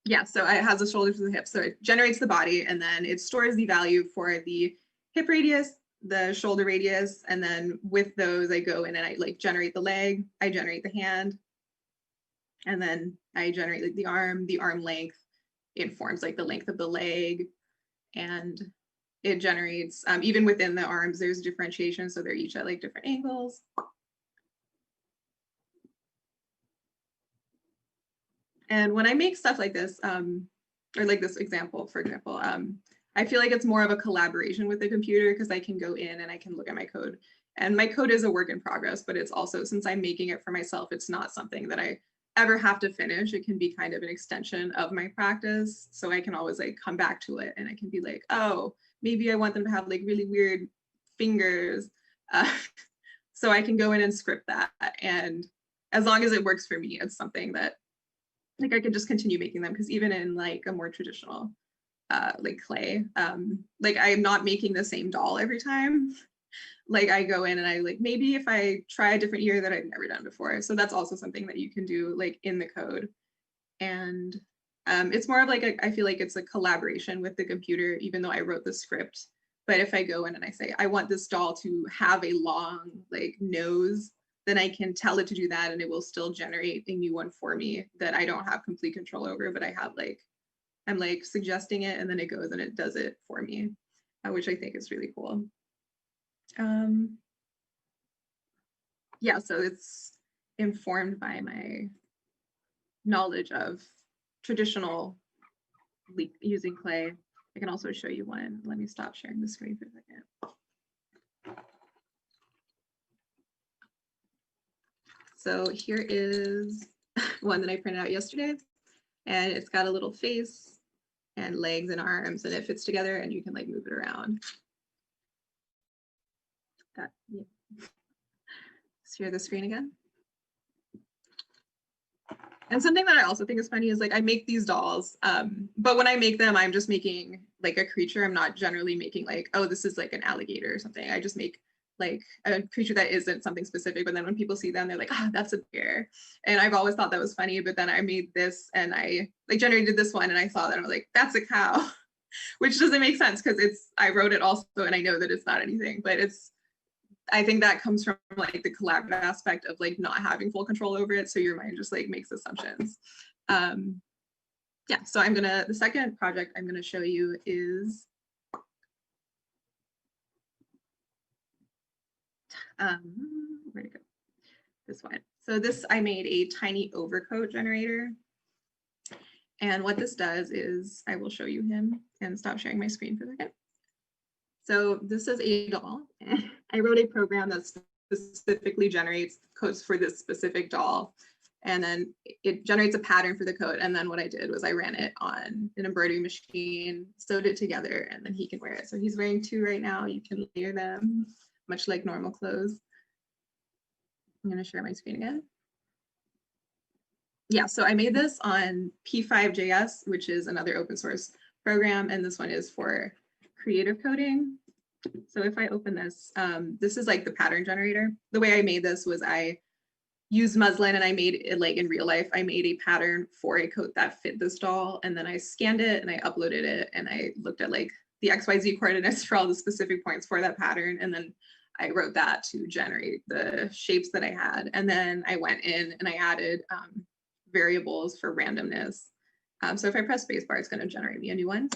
Yeah, so it has the shoulders and the hips. So it generates the body, and then it stores the value for the hip radius, the shoulder radius, and then with those I go in and I like generate the leg, I generate the hand, and then I generate like the arm length. It informs like the length of the leg, and it generates, even within the arms, there's differentiation, so they're each at like different angles. And when I make stuff like this, or like this example, for example, I feel like it's more of a collaboration with the computer because I can go in and I can look at my code. And my code is a work in progress, but it's also, since I'm making it for myself, it's not something that I ever have to finish. It can be kind of an extension of my practice. So I can always like come back to it and I can be like, oh, maybe I want them to have like really weird fingers. So I can go in and script that. And as long as it works for me, it's something that like I can just continue making them, because even in like a more traditional like clay, like I'm not making the same doll every time. Like I go in and I like, maybe if I try a different ear that I've never done before. So that's also something that you can do like in the code. And it's more of like, I feel like it's a collaboration with the computer, even though I wrote the script. But if I go in and I say, I want this doll to have a long like nose, then I can tell it to do that and it will still generate a new one for me that I don't have complete control over, but I have like, I'm like suggesting it and then it goes and it does it for me, which I think is really cool. Yeah, so it's informed by my knowledge of traditional using clay. I can also show you one. Let me stop sharing the screen for a second. So here is one that I printed out yesterday, and it's got a little face and legs and arms, and it fits together and you can like move it around. Yeah. Share the screen again. And something that I also think is funny is like I make these dolls, but when I make them, I'm just making like a creature. I'm not generally making like, oh, this is like an alligator or something. I just make like a creature that isn't something specific, but then when people see them, they're like, ah, that's a bear. And I've always thought that was funny, but then I made this and I like generated this one and I saw that and I was like, that's a cow, which doesn't make sense because I wrote it also and I know that it's not anything, but I think that comes from like the collaborative aspect of like not having full control over it. So your mind just like makes assumptions. Yeah, so the second project I'm gonna show you is, where'd it go? This one. So this, I made a tiny overcoat generator. And what this does is, I will show you him and stop sharing my screen for a second. So this is a doll. I wrote a program that specifically generates coats for this specific doll. And then it generates a pattern for the coat. And then what I did was I ran it on an embroidery machine, sewed it together, and then he can wear it. So he's wearing two right now. You can layer them, much like normal clothes. I'm going to share my screen again. Yeah, so I made this on P5.js, which is another open source program. And this one is for creative coding. So if I open this, this is like the pattern generator. The way I made this was I used muslin and I made it like in real life. I made a pattern for a coat that fit this doll. And then I scanned it and I uploaded it and I looked at like the XYZ coordinates for all the specific points for that pattern. And then I wrote that to generate the shapes that I had. And then I went in and I added variables for randomness. So if I press spacebar, it's going to generate me a new one.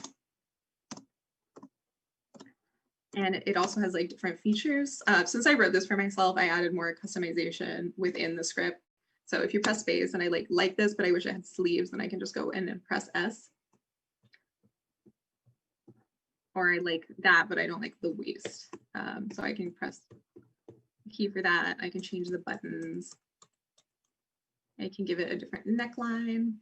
And it also has like different features. Since I wrote this for myself, I added more customization within the script. So if you press space and I like this, but I wish it had sleeves, then I can just go in and press S. Or I like that, but I don't like the waist. So I can press the key for that. I can change the buttons. I can give it a different neckline.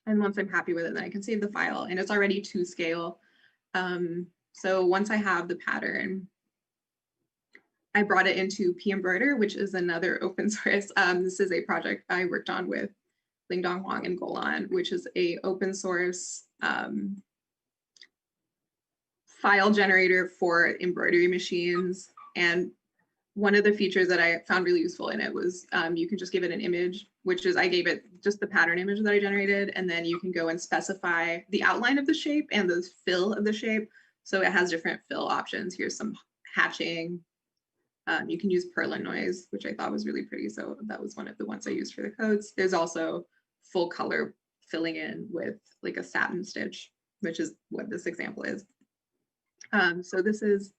And once I'm happy with it, then I can save the file and it's already to scale. So once I have the pattern, I brought it into pEmbroider, which is another open source. This is a project I worked on with Lingdong Huang and Golan, which is a open source file generator for embroidery machines. And one of the features that I found really useful in it was you can just give it an image which is I gave it just the pattern image that I generated, and then you can go and specify the outline of the shape and the fill of the shape. So it has different fill options. Here's some hatching. You can use purlin noise, which I thought was really pretty. So that was one of the ones I used for the codes. There's also full color filling in with like a satin stitch, which is what this example is. So this is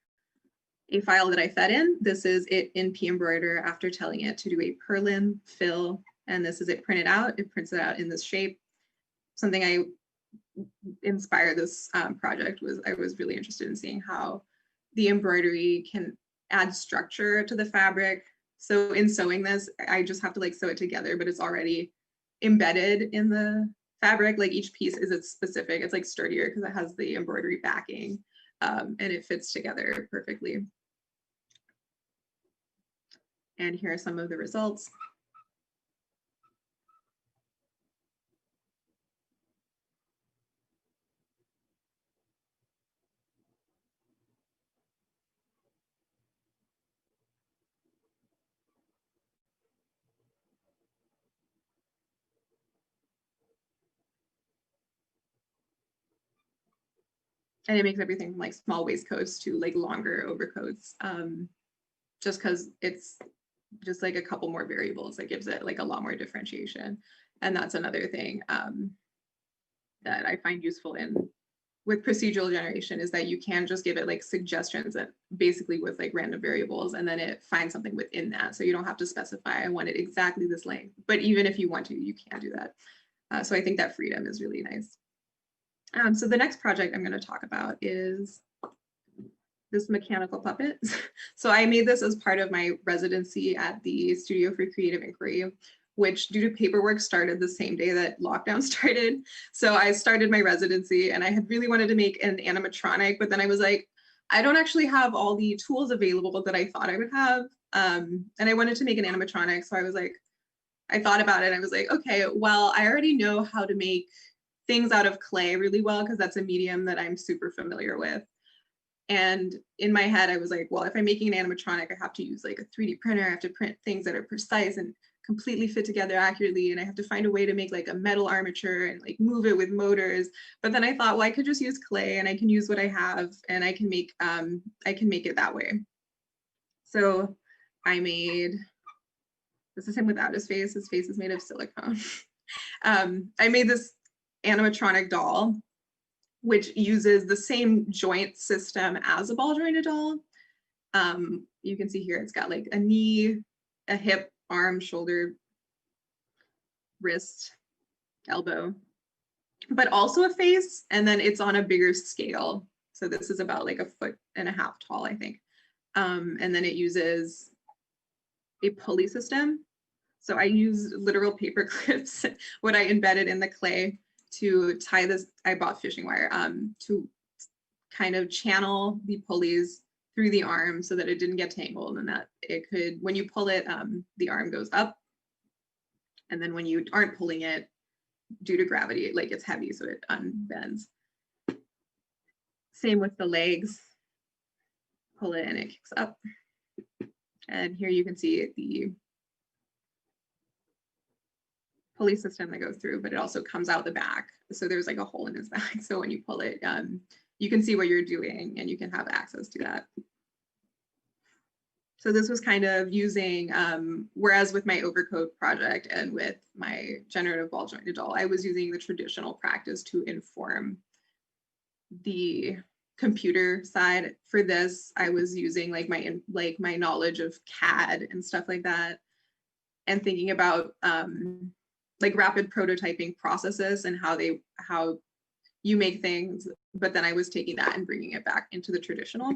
a file that I fed in. This is it in pembroider after telling it to do a purlin fill. And this is it printed out. It prints it out in this shape. Something I inspired this project was I was really interested in seeing how the embroidery can add structure to the fabric. So in sewing this, I just have to like sew it together, but it's already embedded in the fabric. Like each piece is its specific, it's like sturdier because it has the embroidery backing, and it fits together perfectly. And here are some of the results. And it makes everything from like small waistcoats to like longer overcoats, just because it's just like a couple more variables that gives it like a lot more differentiation. And that's another thing that I find useful in with procedural generation is that you can just give it like suggestions that basically with like random variables, and then it finds something within that. So you don't have to specify, I want it exactly this length, but even if you want to, you can do that. So I think that freedom is really nice. So the next project I'm going to talk about is this mechanical puppet. So I made this as part of my residency at the Studio for Creative Inquiry, which due to paperwork started the same day that lockdown started. So I started my residency and I had really wanted to make an animatronic, but then I was like, I don't actually have all the tools available that I thought I would have. And I wanted to make an animatronic. So I was like, I thought about it. I was like, okay, well, I already know how to make things out of clay really well because that's a medium that I'm super familiar with. And in my head, I was like, well, if I'm making an animatronic, I have to use like a 3D printer. I have to print things that are precise and completely fit together accurately. And I have to find a way to make like a metal armature and like move it with motors. But then I thought, well, I could just use clay and I can use what I have and I can make it that way. So I made, it's the same without his face. His face is made of silicone. I made this animatronic doll, which uses the same joint system as a ball jointed doll. You can see here, it's got like a knee, a hip, arm, shoulder, wrist, elbow, but also a face. And then it's on a bigger scale. So this is about like 1.5 feet tall, I think. And then it uses a pulley system. So I used literal paper clips, what I embedded in the clay to tie this, I bought fishing wire to kind of channel the pulleys through the arm so that it didn't get tangled and that it could, when you pull it, the arm goes up. And then when you aren't pulling it, due to gravity, like it's heavy, so it unbends. Same with the legs. Pull it and it kicks up. And here you can see the pulley system that goes through, but it also comes out the back. So there's like a hole in his back. So when you pull it, you can see what you're doing and you can have access to that. So this was kind of using, whereas with my overcoat project and with my generative ball jointed doll, I was using the traditional practice to inform the computer side. For this, I was using like my knowledge of CAD and stuff like that, and thinking about like rapid prototyping processes and how you make things. But then I was taking that and bringing it back into the traditional.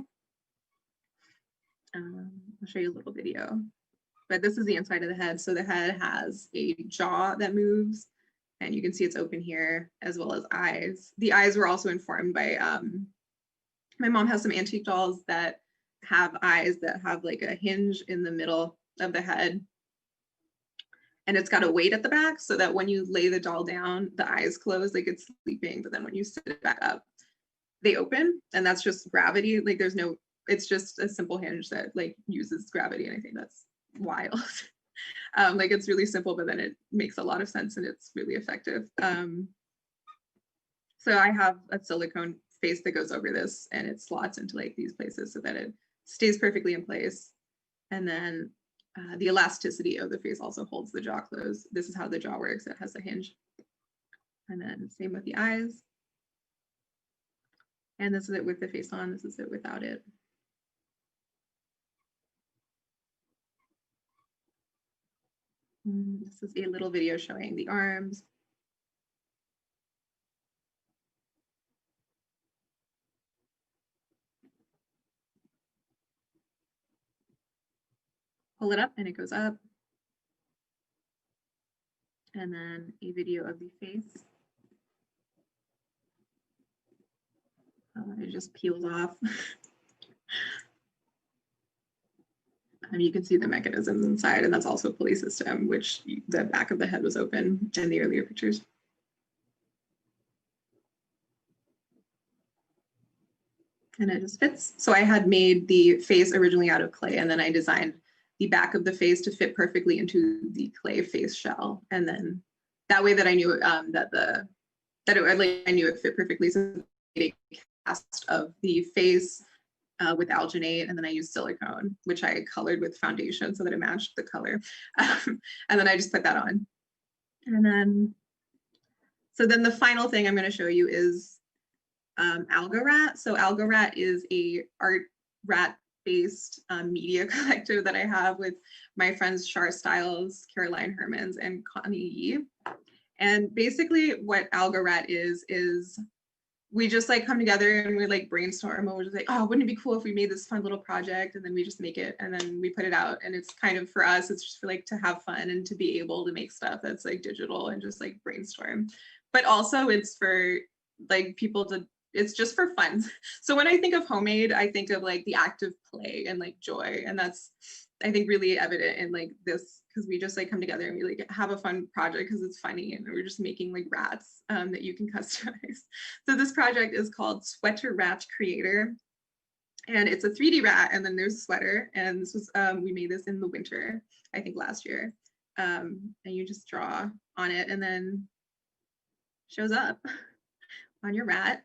I'll show you a little video, but this is the inside of the head. So the head has a jaw that moves, and you can see it's open here, as well as eyes. The eyes were also informed by, my mom has some antique dolls that have eyes that have like a hinge in the middle of the head. And it's got a weight at the back so that when you lay the doll down, the eyes close like it's sleeping, but then when you sit it back up, they open, and that's just gravity. Like there's no, it's just a simple hinge that like uses gravity, and I think that's wild. Like it's really simple, but then it makes a lot of sense and it's really effective. So I have a silicone face that goes over this and it slots into like these places so that it stays perfectly in place. And then the elasticity of the face also holds the jaw closed. This is how the jaw works. It has a hinge. And then same with the eyes. And this is it with the face on. This is it without it. This is a little video showing the arms. Pull it up and it goes up. And then a video of the face. It just peels off. You can see the mechanisms inside, and that's also a pulley system, which the back of the head was open in the earlier pictures. And it just fits. So I had made the face originally out of clay, and then I designed the back of the face to fit perfectly into the clay face shell. And then that way that I knew I knew it fit perfectly. So I made a cast of the face with alginate, and then I used silicone, which I colored with foundation so that it matched the color. And then I just put that on. And then, so then the final thing I'm going to show you is Algorath. So Algorath is a art rat-based media collective that I have with my friends Shar Stiles, Caroline Hermans, and Connie Yi. And basically what Algorath is we just like come together and we like brainstorm and we're just like, oh, wouldn't it be cool if we made this fun little project? And then we just make it and then we put it out. And it's kind of for us, it's just for like to have fun and to be able to make stuff that's like digital and just like brainstorm. But also it's for like people to, it's just for fun. So when I think of homemade, I think of like the act of play and like joy. And that's, I think, really evident in like this, because we just like come together and we like have a fun project because it's funny and we're just making like rats that you can customize. So this project is called Sweater Rat Creator. And it's a 3D rat and then there's a sweater. And this was, we made this in the winter, I think last year. And you just draw on it and then shows up on your rat.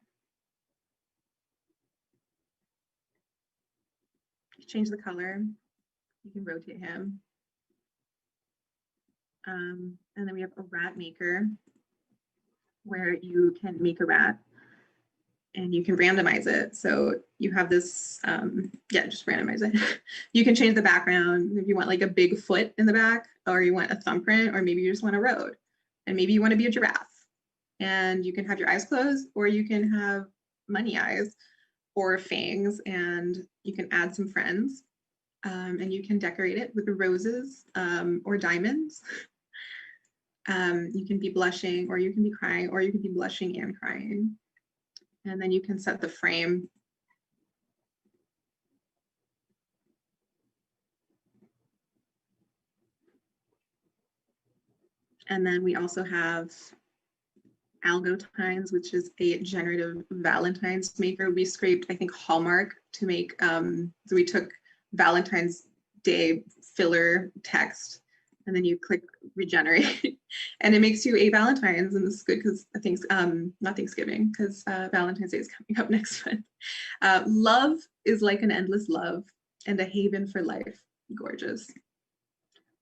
You change the color. You can rotate him. And then we have a rat maker where you can make a rat and you can randomize it. So you have this, just randomize it. You can change the background if you want like a big foot in the back, or you want a thumbprint, or maybe you just want a road, and maybe you want to be a giraffe. And you can have your eyes closed, or you can have money eyes or fangs, and you can add some friends. And you can decorate it with roses or diamonds. You can be blushing, or you can be crying, or you can be blushing and crying. And then you can set the frame. And then we also have Algotines, which is a generative Valentine's maker. We scraped, I think, Hallmark to make, so we took Valentine's Day filler text, and then you click regenerate, and it makes you a Valentine's. And this is good because not Thanksgiving, because Valentine's Day is coming up next month. Love is like an endless love and a haven for life. Gorgeous.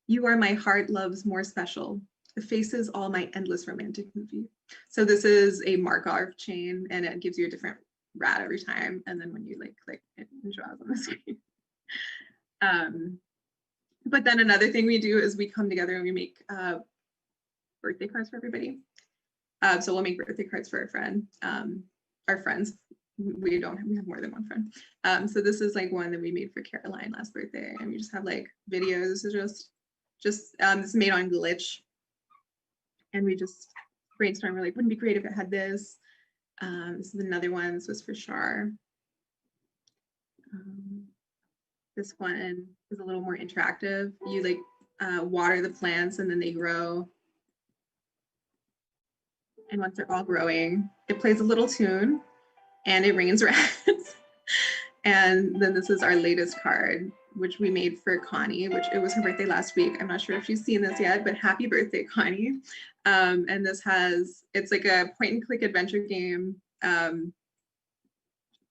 You are my heart love's more special. The faces all my endless romantic movie. So this is a Markov chain, and it gives you a different rat every time. And then when you like click, it draws on the screen. But then another thing we do is we come together and we make birthday cards for everybody. So we'll make birthday cards for our friends. We have more than one friend. So this is like one that we made for Caroline last birthday, and we just have like videos. This is just this is made on Glitch, and we just brainstorm. We're like, wouldn't it be great if it had this? This is another one. This was for Shar. This one is a little more interactive. You like water the plants and then they grow. And once they're all growing, it plays a little tune and it rains rats. And then this is our latest card, which we made for Connie, which it was her birthday last week. I'm not sure if she's seen this yet, but happy birthday, Connie. And this it's like a point and click adventure game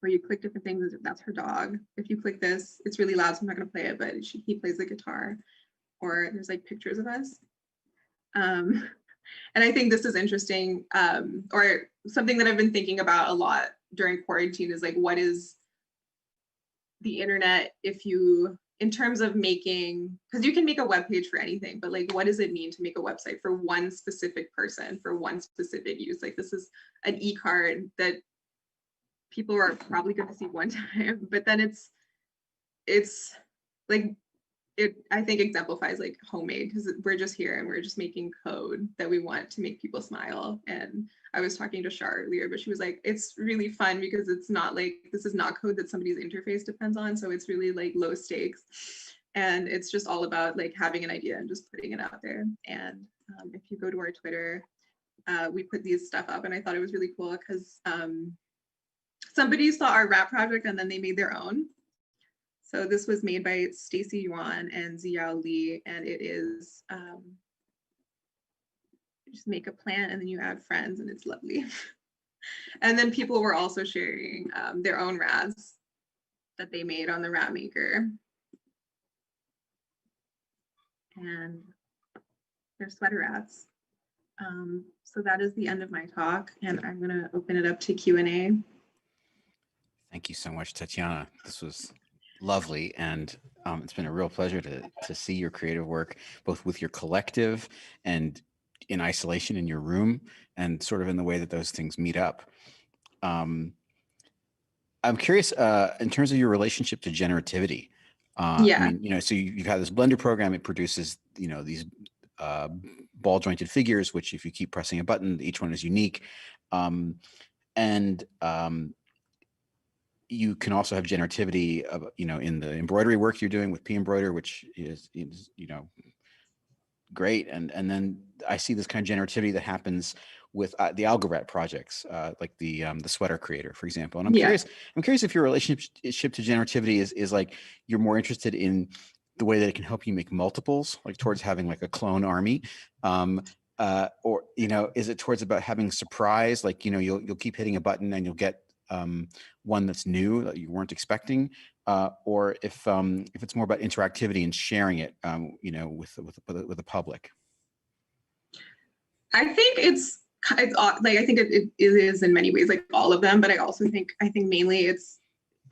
where you click different things. That's her dog. If you click this, it's really loud, so I'm not gonna play it, but he plays the guitar, or there's like pictures of us. And I think this is interesting, or something that I've been thinking about a lot during quarantine is like, what is the internet in terms of making, because you can make a web page for anything, but like, what does it mean to make a website for one specific person, for one specific use? Like, this is an e-card that people are probably going to see one time, but then it's like, I think exemplifies like homemade, because we're just here and we're just making code that we want to make people smile. And I was talking to Shar earlier, but she was like, it's really fun because it's not like, this is not code that somebody's interface depends on. So it's really like low stakes. And it's just all about like having an idea and just putting it out there. And if you go to our Twitter, we put these stuff up, and I thought it was really cool because somebody saw our rap project and then they made their own. So this was made by Stacy Yuan and Ziao Li, and it is you just make a plant and then you add friends, and it's lovely. And then people were also sharing their own rads that they made on the Rat Maker. And they're sweater rats. So that is the end of my talk, and I'm gonna open it up to Q&A. Thank you so much, Tatiana. This was lovely, and it's been a real pleasure to see your creative work, both with your collective and in isolation in your room, and sort of in the way that those things meet up. I'm curious in terms of your relationship to generativity. Yeah. I mean, so you've had this Blender program. It produces, these ball jointed figures, which if you keep pressing a button, each one is unique. You can also have generativity of, in the embroidery work you're doing with P-Embroider, which is great. And then I see this kind of generativity that happens with the Algorath projects, like the sweater creator, for example. And I'm curious if your relationship to generativity is like, you're more interested in the way that it can help you make multiples, like towards having like a clone army, or, is it towards about having surprise, like, you'll keep hitting a button and you'll get one that's new that you weren't expecting, or if it's more about interactivity and sharing it, with the public. I think it's like, I think it is in many ways like all of them, but I think mainly it's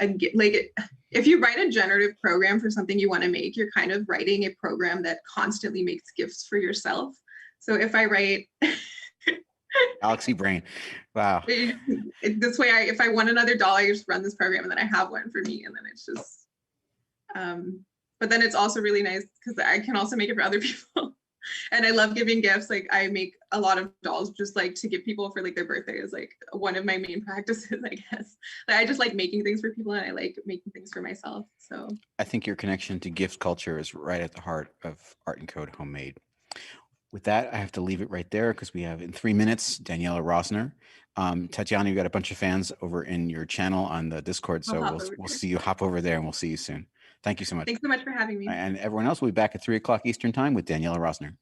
if you write a generative program for something you want to make, you're kind of writing a program that constantly makes gifts for yourself. So if I write Galaxy brain, wow. This way, if I want another doll, I just run this program and then I have one for me, and then it's just. But then it's also really nice because I can also make it for other people, and I love giving gifts. Like, I make a lot of dolls just like to give people for like their birthday is like one of my main practices, I guess. Like, I just like making things for people, and I like making things for myself. So I think your connection to gift culture is right at the heart of Art and Code Homemade. With that, I have to leave it right there because we have in 3 minutes, Daniela Rosner. Tatiana, you got a bunch of fans over in your channel on the Discord. So we'll see you, hop over there, and we'll see you soon. Thank you so much. Thanks so much for having me. And everyone else will be back at 3 o'clock Eastern time with Daniela Rosner.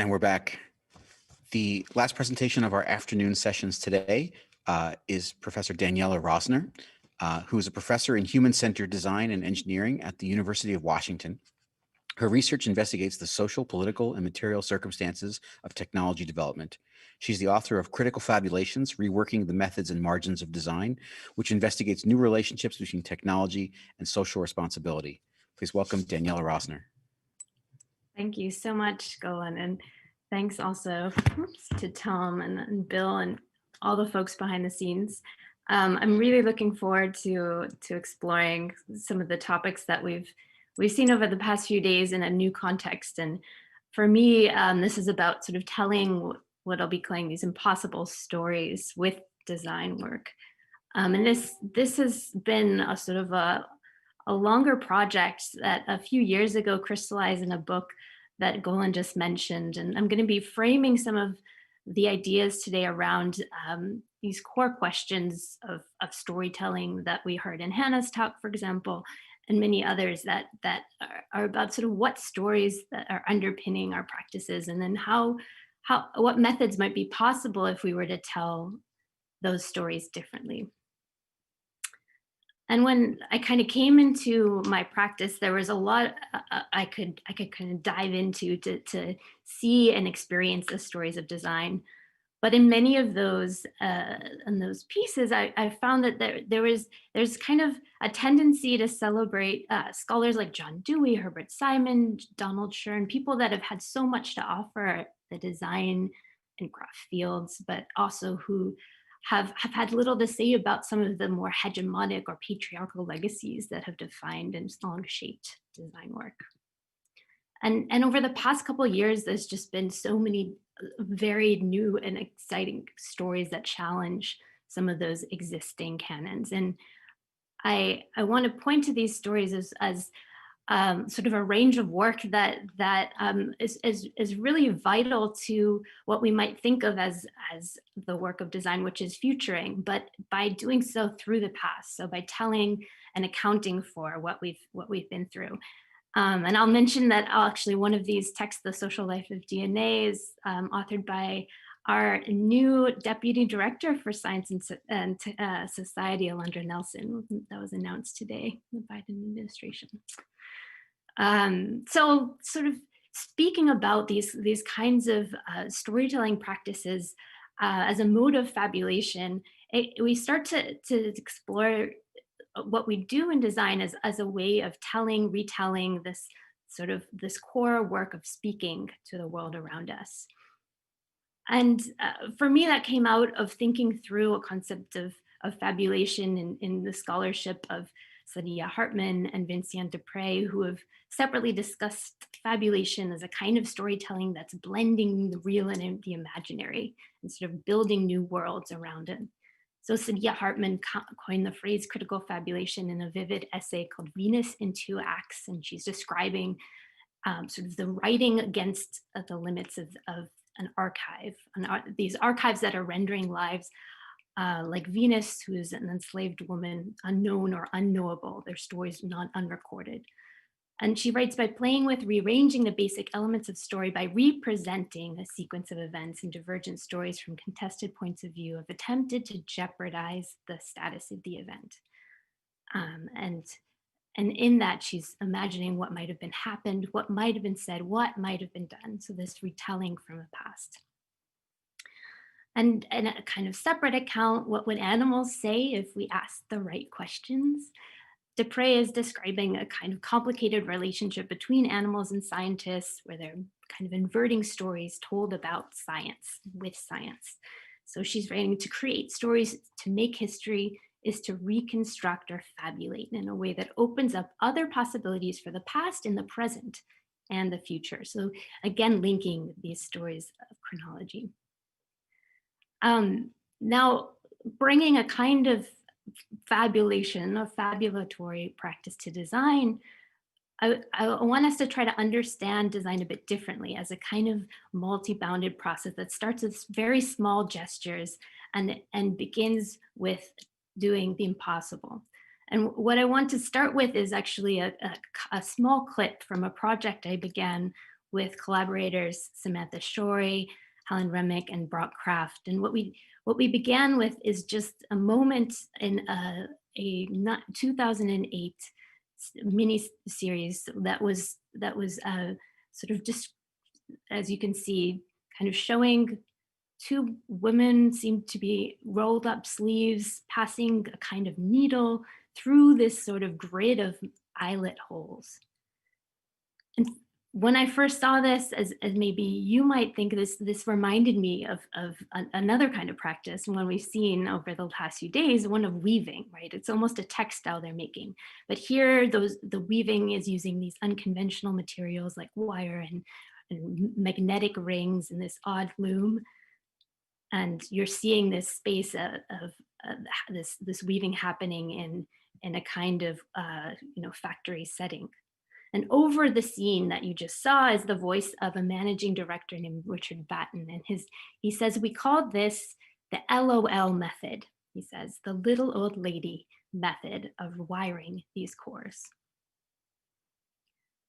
And we're back. The last presentation of our afternoon sessions today is Professor Daniela Rosner, who is a professor in human-centered design and engineering at the University of Washington. Her research investigates the social, political, and material circumstances of technology development. She's the author of Critical Fabulations, Reworking the Methods and Margins of Design, which investigates new relationships between technology and social responsibility. Please welcome Daniela Rosner. Thank you so much, Golan, and thanks also to Tom and Bill and all the folks behind the scenes. I'm really looking forward to exploring some of the topics that we've seen over the past few days in a new context. And for me, this is about sort of telling what I'll be calling these impossible stories with design work. And this has been a sort of a longer project that a few years ago crystallized in a book that Golan just mentioned. And I'm going to be framing some of the ideas today around these core questions of storytelling that we heard in Hannah's talk, for example, and many others that are about sort of what stories that are underpinning our practices, and then what methods might be possible if we were to tell those stories differently. And when I kind of came into my practice, there was a lot I could kind of dive into to see and experience the stories of design. But in many of those pieces, I found that there's kind of a tendency to celebrate scholars like John Dewey, Herbert Simon, Donald Shern, people that have had so much to offer the design and craft fields, but also who have had little to say about some of the more hegemonic or patriarchal legacies that have defined and long shaped design work. And over the past couple of years, there's just been so many varied, new and exciting stories that challenge some of those existing canons. And I want to point to these stories as sort of a range of work that is really vital to what we might think of as the work of design, which is futuring, but by doing so through the past. So by telling and accounting for what we've been through. And I'll mention that actually one of these texts, The Social Life of DNA, is authored by our new Deputy Director for Science and Society, Alondra Nelson, that was announced today in the Biden administration. So sort of speaking about these kinds of storytelling practices as a mode of fabulation, we start to explore what we do in design as a way of telling, retelling this core work of speaking to the world around us. And for me, that came out of thinking through a concept of fabulation in the scholarship of Saidiya Hartman and Vincent Dupre, who have separately discussed fabulation as a kind of storytelling that's blending the real and the imaginary and sort of building new worlds around it. So Saidiya Hartman coined the phrase critical fabulation in a vivid essay called Venus in Two Acts, and she's describing sort of the writing against the limits of an archive, these archives that are rendering lives like Venus, who is an enslaved woman, unknown or unknowable, their stories not unrecorded. And she writes, by playing with rearranging the basic elements of story, by representing a sequence of events and divergent stories from contested points of view, have attempted to jeopardize the status of the event. And in that, she's imagining what might have been happened, what might have been said, what might have been done. So this retelling from the past. And a kind of separate account, what would animals say if we asked the right questions? Dupre is describing a kind of complicated relationship between animals and scientists, where they're kind of inverting stories told about science with science. So she's writing, to create stories, to make history, is to reconstruct or fabulate in a way that opens up other possibilities for the past and the present and the future. So again, linking these stories of chronology. Now, bringing a kind of fabulation or fabulatory practice to design, I want us to try to understand design a bit differently as a kind of multi-bounded process that starts with very small gestures and begins with doing the impossible. And what I want to start with is actually a small clip from a project I began with collaborators Samantha Shorey, Helen Remick, and Brock Kraft. And what we began with is just a moment in a 2008 mini series that was sort of just, as you can see, kind of showing two women seemed to be rolled up sleeves, passing a kind of needle through this sort of grid of eyelet holes. And when I first saw this, as maybe you might think, this reminded me of another kind of practice, one we've seen over the past few days, one of weaving, right? It's almost a textile they're making. But here, the weaving is using these unconventional materials like wire and magnetic rings and this odd loom. And you're seeing this space of this weaving happening in a kind of factory setting. And over the scene that you just saw is the voice of a managing director named Richard Batten. And he says, we called this the LOL method. He says, the little old lady method of wiring these cores.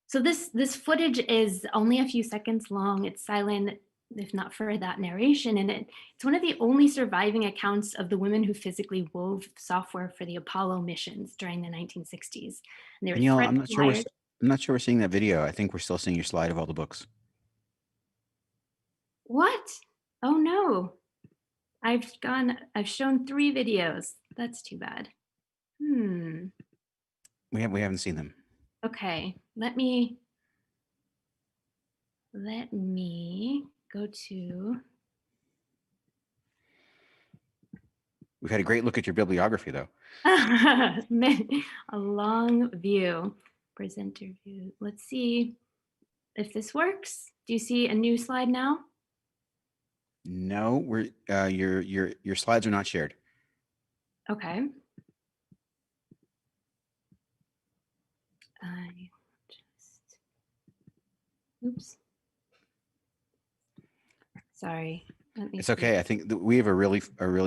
So this footage is only a few seconds long. It's silent, if not for that narration. And it's one of the only surviving accounts of the women who physically wove software for the Apollo missions during the 1960s. And they were Daniela, I'm not sure we're seeing that video. I think we're still seeing your slide of all the books. What? Oh no. I've shown 3 videos. That's too bad. We haven't seen them. Okay, let me go to. We've had a great look at your bibliography, though. A long view, presenter view. Let's see if this works. Do you see a new slide now? No, your slides are not shared. Okay. Oops. Sorry. It's okay. I think that we have a really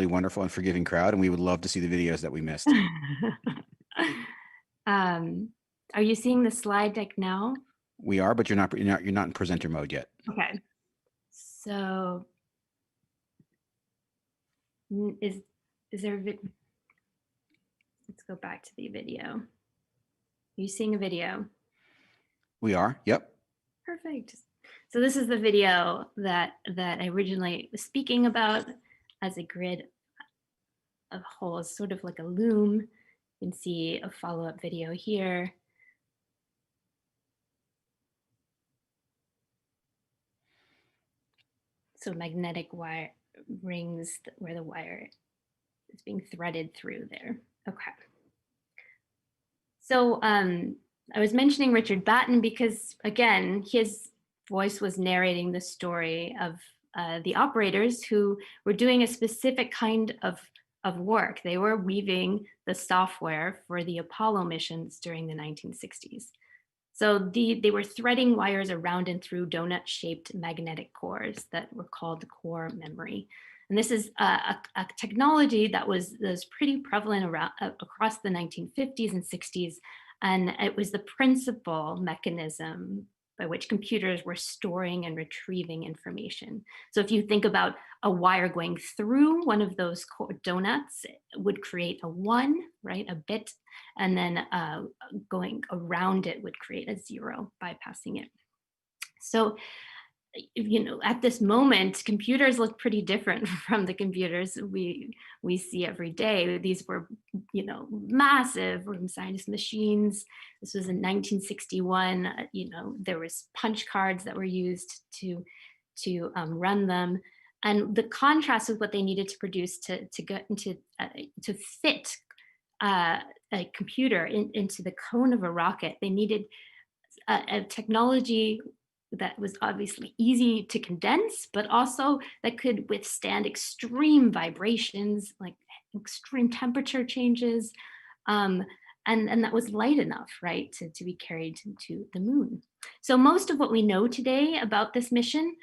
wonderful and forgiving crowd, and we would love to see the videos that we missed. Are you seeing the slide deck now? We are, but you're not in presenter mode yet. Okay. So is there a video? Let's go back to the video. Are you seeing a video? We are. Yep. Perfect. So this is the video that I originally was speaking about as a grid of holes, sort of like a loom. You can see a follow-up video here. So magnetic wire rings where the wire is being threaded through there. Okay. So I was mentioning Richard Batten because, again, his voice was narrating the story of the operators who were doing a specific kind of work. They were weaving the software for the Apollo missions during the 1960s. So they were threading wires around and through donut-shaped magnetic cores that were called core memory. And this is a technology that was pretty prevalent across the 1950s and 60s. And it was the principal mechanism by which computers were storing and retrieving information. So if you think about a wire going through one of those donuts, it would create a 1, right, a bit, and then going around it would create a 0, bypassing it. So, at this moment, computers look pretty different from the computers we see every day. These were, massive room science machines. This was in 1961. There was punch cards that were used to run them, and the contrast with what they needed to produce to get into to fit a computer into the cone of a rocket. They needed a technology that was obviously easy to condense, but also that could withstand extreme vibrations, like extreme temperature changes, and that was light enough, right, to be carried to the moon. So most of what we know today about this mission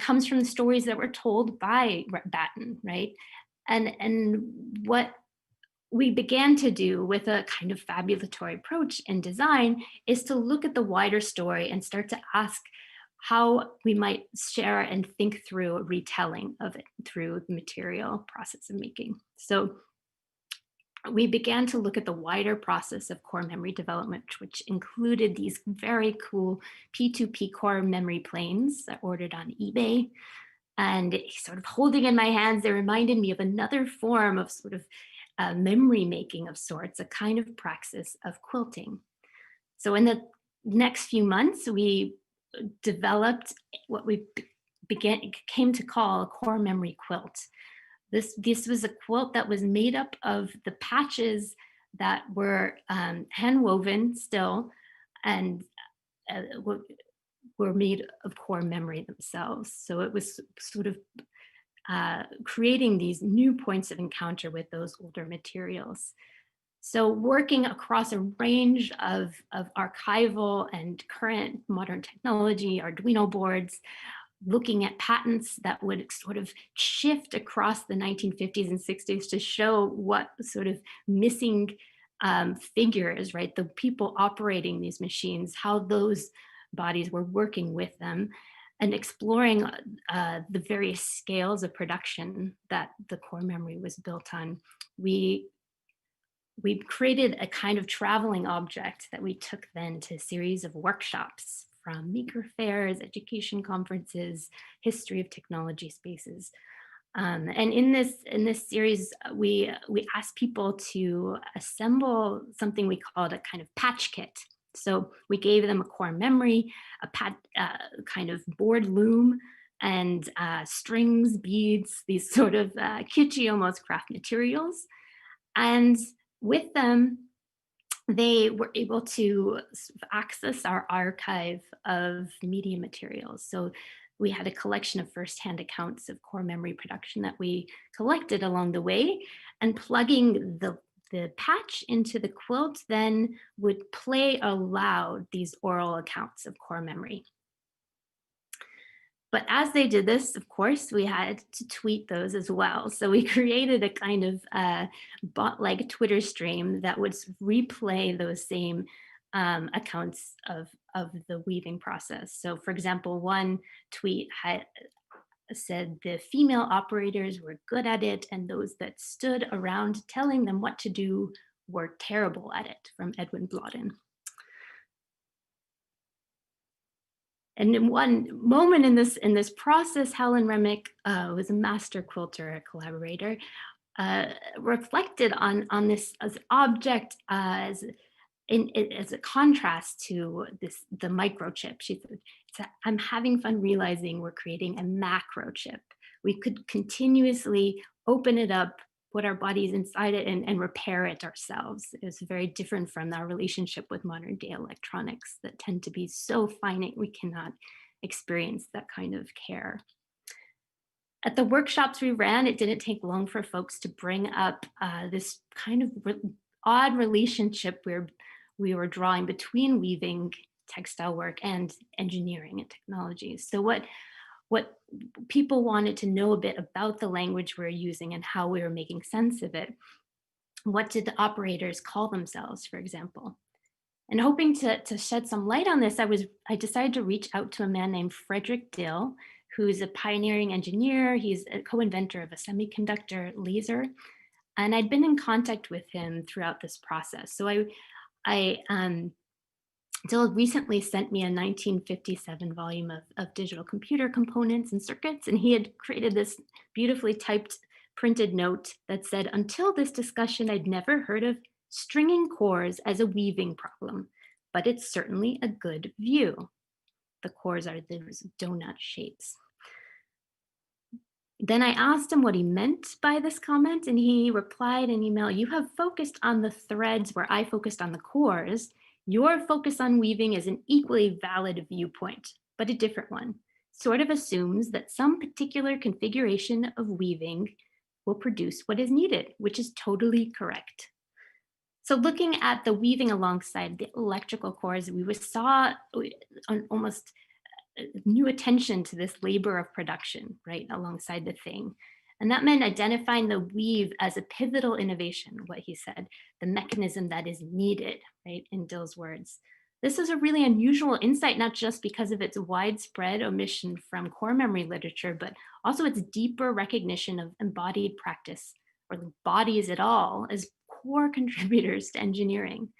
comes from the stories that were told by Batten, right? And what we began to do with a kind of fabulatory approach in design is to look at the wider story and start to ask, how we might share and think through a retelling of it through the material process of making. So we began to look at the wider process of core memory development, which included these very cool P2P core memory planes that ordered on eBay. And sort of holding in my hands, they reminded me of another form of sort of memory making of sorts, a kind of praxis of quilting. So in the next few months, we developed what we came to call a core memory quilt. This was a quilt that was made up of the patches that were hand woven still and were made of core memory themselves. So it was sort of creating these new points of encounter with those older materials. So working across a range of archival and current modern technology, Arduino boards, looking at patents that would sort of shift across the 1950s and 60s to show what sort of missing figures, right? The people operating these machines, how those bodies were working with them, and exploring the various scales of production that the core memory was built on. We created a kind of traveling object that we took then to a series of workshops from maker fairs, education conferences, history of technology spaces. And in this series, we asked people to assemble something we called a kind of patch kit. So we gave them a core memory, a kind of board loom, and strings, beads, these sort of kitschy almost craft materials. And with them, they were able to access our archive of media materials. So we had a collection of firsthand accounts of core memory production that we collected along the way, and plugging the patch into the quilt then would play aloud these oral accounts of core memory. But as they did this, of course, we had to tweet those as well. So we created a kind of bot-like Twitter stream that would replay those same accounts of the weaving process. So for example, one tweet had said the female operators were good at it and those that stood around telling them what to do were terrible at it, from Edwin Blodden. And in one moment in this process, Helen Remick, was a master quilter, a collaborator, reflected on this as object as a contrast to the microchip. She said, "I'm having fun realizing we're creating a macro chip. We could continuously open it up, put our bodies inside it, and repair it ourselves." It was very different from our relationship with modern day electronics that tend to be so finite we cannot experience that kind of care. At the workshops we ran, it didn't take long for folks to bring up this kind of odd relationship where we were drawing between weaving, textile work, and engineering and technology. So what people wanted to know a bit about the language we were using and how we were making sense of it. What did the operators call themselves, for example? And hoping to shed some light on this, I decided to reach out to a man named Frederick Dill, who's a pioneering engineer. He's a co-inventor of a semiconductor laser. And I'd been in contact with him throughout this process. So Dill recently sent me a 1957 volume of digital computer components and circuits, and he had created this beautifully typed printed note that said, "Until this discussion, I'd never heard of stringing cores as a weaving problem, but it's certainly a good view." The cores are those donut shapes. Then I asked him what he meant by this comment, and he replied in email, "You have focused on the threads where I focused on the cores. Your focus on weaving is an equally valid viewpoint, but a different one. Sort of assumes that some particular configuration of weaving will produce what is needed, which is totally correct." So looking at the weaving alongside the electrical cores, we saw almost new attention to this labor of production, right, alongside the thing. And that meant identifying the weave as a pivotal innovation, what he said, the mechanism that is needed, right, in Dill's words. This is a really unusual insight, not just because of its widespread omission from core memory literature, but also its deeper recognition of embodied practice, or bodies at all, as core contributors to engineering.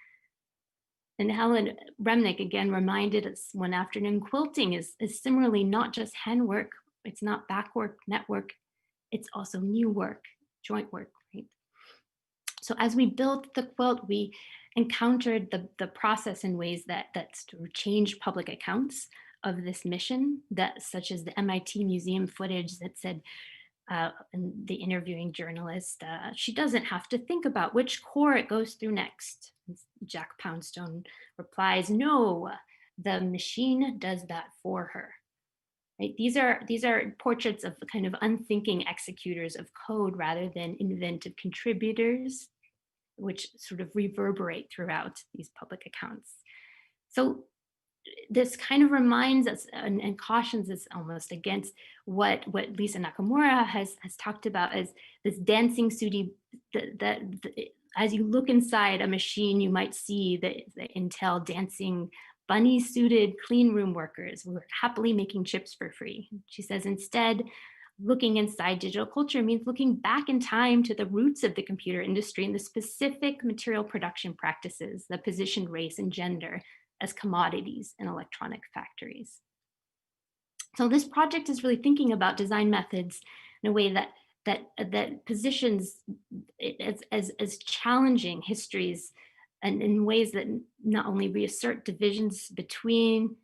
And Helen Remnick again reminded us one afternoon, quilting is similarly not just handwork, it's not backwork, network, it's also new work, joint work, right? So as we built the quilt, we encountered the process in ways that sort of changed public accounts of this mission, that such as the MIT museum footage that said, and the interviewing journalist, she doesn't have to think about which core it goes through next. Jack Poundstone replies, no, the machine does that for her. Right? These are portraits of kind of unthinking executors of code rather than inventive contributors, which sort of reverberate throughout these public accounts. So this kind of reminds us and cautions us almost against what Lisa Nakamura has talked about as this dancing sudi, that as you look inside a machine, you might see the Intel dancing bunny suited clean room workers who are happily making chips for free. She says, instead, looking inside digital culture means looking back in time to the roots of the computer industry and the specific material production practices that positioned race and gender as commodities in electronic factories. So this project is really thinking about design methods in a way that positions it as challenging histories, and in ways that not only reassert divisions between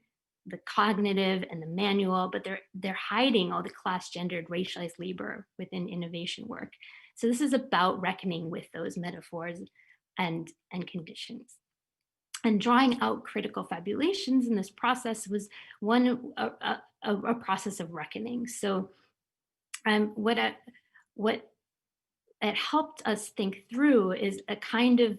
the cognitive and the manual, but they're hiding all the class, gendered, racialized labor within innovation work. So this is about reckoning with those metaphors and conditions. And drawing out critical fabulations in this process was a process of reckoning. So what it helped us think through is a kind of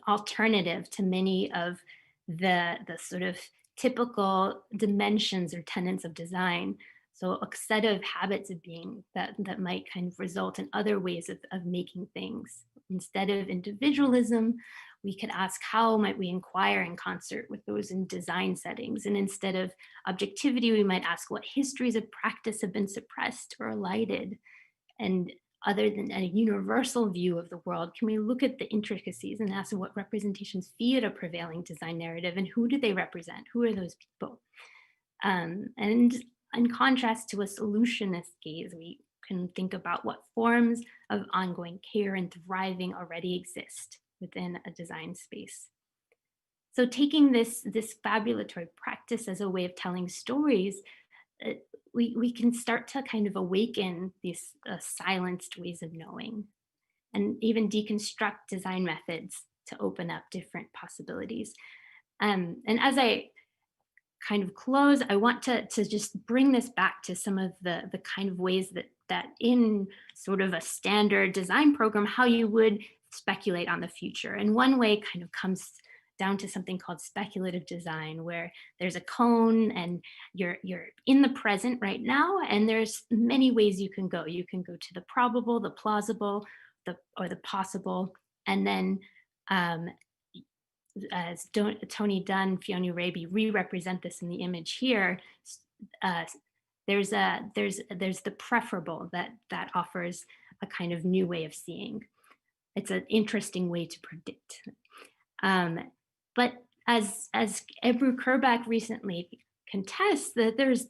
alternative to many of the sort of typical dimensions or tenets of design. So a set of habits of being that might kind of result in other ways of making things. Instead of individualism, we could ask, how might we inquire in concert with those in design settings? And instead of objectivity, we might ask, what histories of practice have been suppressed or elided? And other than a universal view of the world, can we look at the intricacies and ask what representations feed a prevailing design narrative, and who do they represent? Who are those people? And in contrast to a solutionist gaze, we can think about what forms of ongoing care and thriving already exist within a design space. So taking this fabulatory practice as a way of telling stories, we can start to kind of awaken these silenced ways of knowing, and even deconstruct design methods to open up different possibilities. And as I kind of close, I want to just bring this back to some of the kind of ways that in sort of a standard design program, how you would speculate on the future. And one way kind of comes down to something called speculative design, where there's a cone and you're in the present right now, and there's many ways you can go. You can go to the probable, the plausible, or the possible, and then as Tony Dunn, Fiona Raby re-represent this in the image here. There's the preferable that offers a kind of new way of seeing. It's an interesting way to predict. But as Ebru Kerbak recently contests, that there's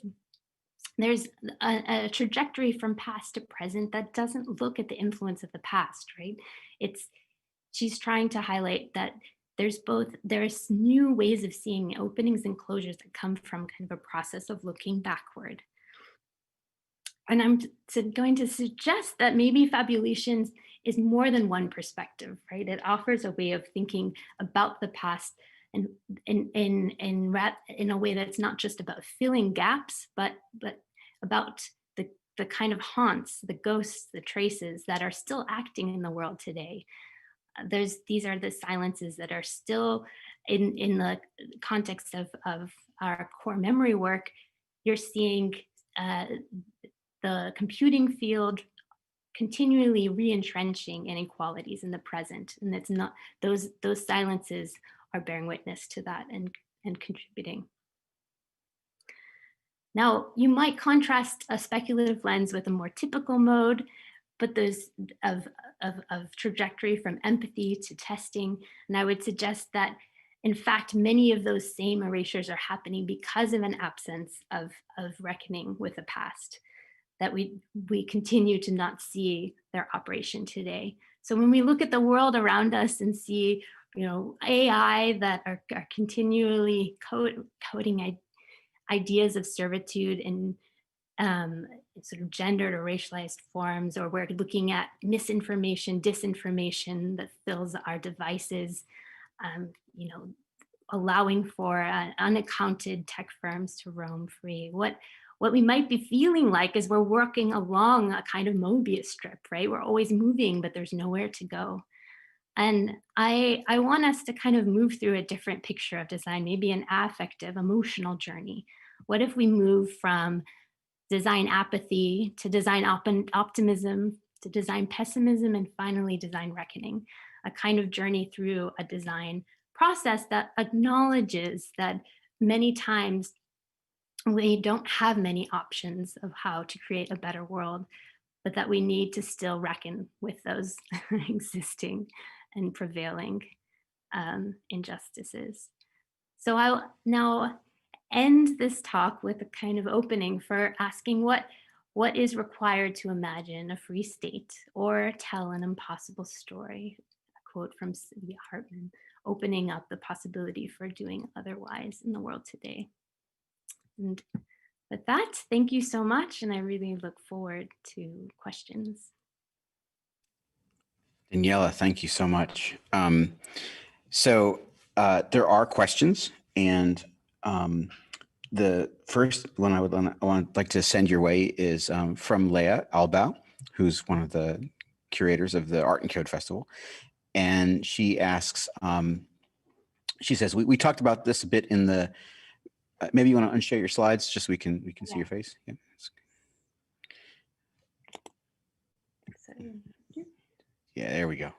a trajectory from past to present that doesn't look at the influence of the past, right? She's trying to highlight that there's new ways of seeing openings and closures that come from kind of a process of looking backward. And I'm going to suggest that maybe fabulations is more than one perspective, right? It offers a way of thinking about the past and in a way that's not just about filling gaps, but about the kind of haunts, the ghosts, the traces that are still acting in the world today. These are the silences that are still in the context of our core memory work. You're seeing the computing field continually re-entrenching inequalities in the present, and it's not those silences are bearing witness to that and contributing. Now, you might contrast a speculative lens with a more typical mode, but there's of trajectory from empathy to testing. And I would suggest that, in fact, many of those same erasures are happening because of an absence of reckoning with the past, that we continue to not see their operation today. So when we look at the world around us and see, AI that are continually coding ideas of servitude in sort of gendered or racialized forms, or we're looking at misinformation, disinformation that fills our devices, allowing for unaccounted tech firms to roam free. What we might be feeling like is we're working along a kind of Mobius strip, right? We're always moving, but there's nowhere to go. And I want us to kind of move through a different picture of design, maybe an affective, emotional journey. What if we move from design apathy to design optimism, to design pessimism, and finally design reckoning, a kind of journey through a design process that acknowledges that many times we don't have many options of how to create a better world, but that we need to still reckon with those existing and prevailing injustices. So I'll now end this talk with a kind of opening for asking what is required to imagine a free state or tell an impossible story. A quote from Sylvia Hartman, opening up the possibility for doing otherwise in the world today. And with that, thank you so much, and I really look forward to questions. Daniela, thank you so much. So there are questions, and the first one I would like to send your way is from Leah Albau, who's one of the curators of the Art and Code Festival, and she asks. She says, "We talked about this a bit in the. Maybe you want to unshare your slides just so we can see your face. Yeah. Yeah, there we go.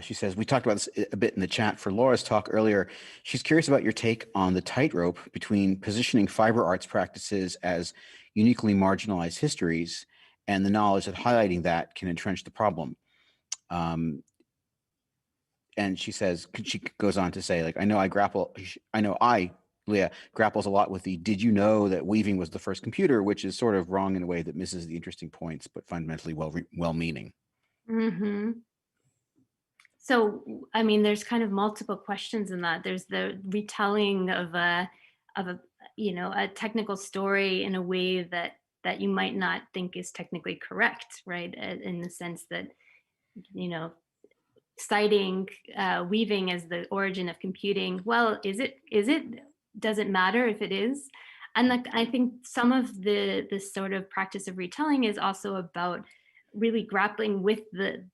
She says, we talked about this a bit in the chat for Laura's talk earlier. She's curious about your take on the tightrope between positioning fiber arts practices as uniquely marginalized histories and the knowledge that highlighting that can entrench the problem. And she says, she goes on to say, like, Leah, grapples a lot with the, did you know that weaving was the first computer, which is sort of wrong in a way that misses the interesting points, but fundamentally well-meaning. Mm-hmm. So, I mean, there's kind of multiple questions in that. There's the retelling of a technical story in a way that you might not think is technically correct, right? In the sense that, citing weaving as the origin of computing. Well, is it? Does it matter if it is? And I think some of this sort of practice of retelling is also about really grappling with the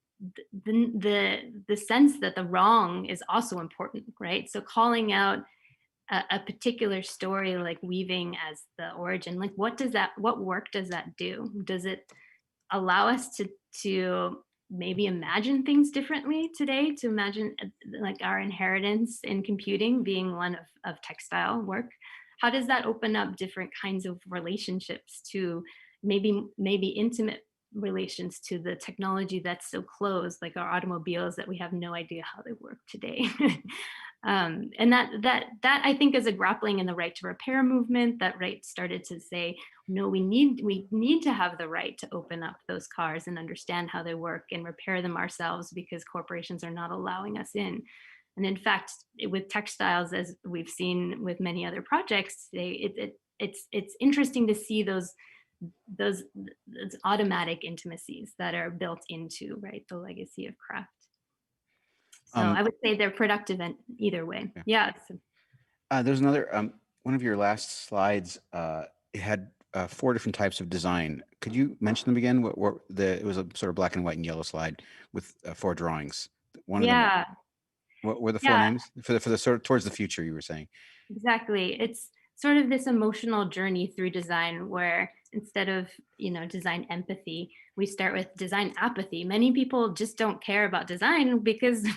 sense that the wrong is also important, right? So calling out a particular story like weaving as the origin, like what work does that do? Does it allow us to maybe imagine things differently today, to imagine like our inheritance in computing being one of textile work? How does that open up different kinds of relationships to maybe intimate relations to the technology that's so close, like our automobiles that we have no idea how they work today? And that I think is a grappling in the right to repair movement. That right started to say, no, we need to have the right to open up those cars and understand how they work and repair them ourselves, because corporations are not allowing us in. And in fact, with textiles, as we've seen with many other projects, it's interesting to see those automatic intimacies that are built into, right, the legacy of craft. So I would say they're productive in either way. Yeah. There's another, one of your last slides, it had 4 different types of design. Could you mention them again? It was a sort of black and white and yellow slide with 4 drawings. One of them, what were the 4 names for the sort of towards the future you were saying? Exactly. It's sort of this emotional journey through design where instead of, design empathy, we start with design apathy. Many people just don't care about design because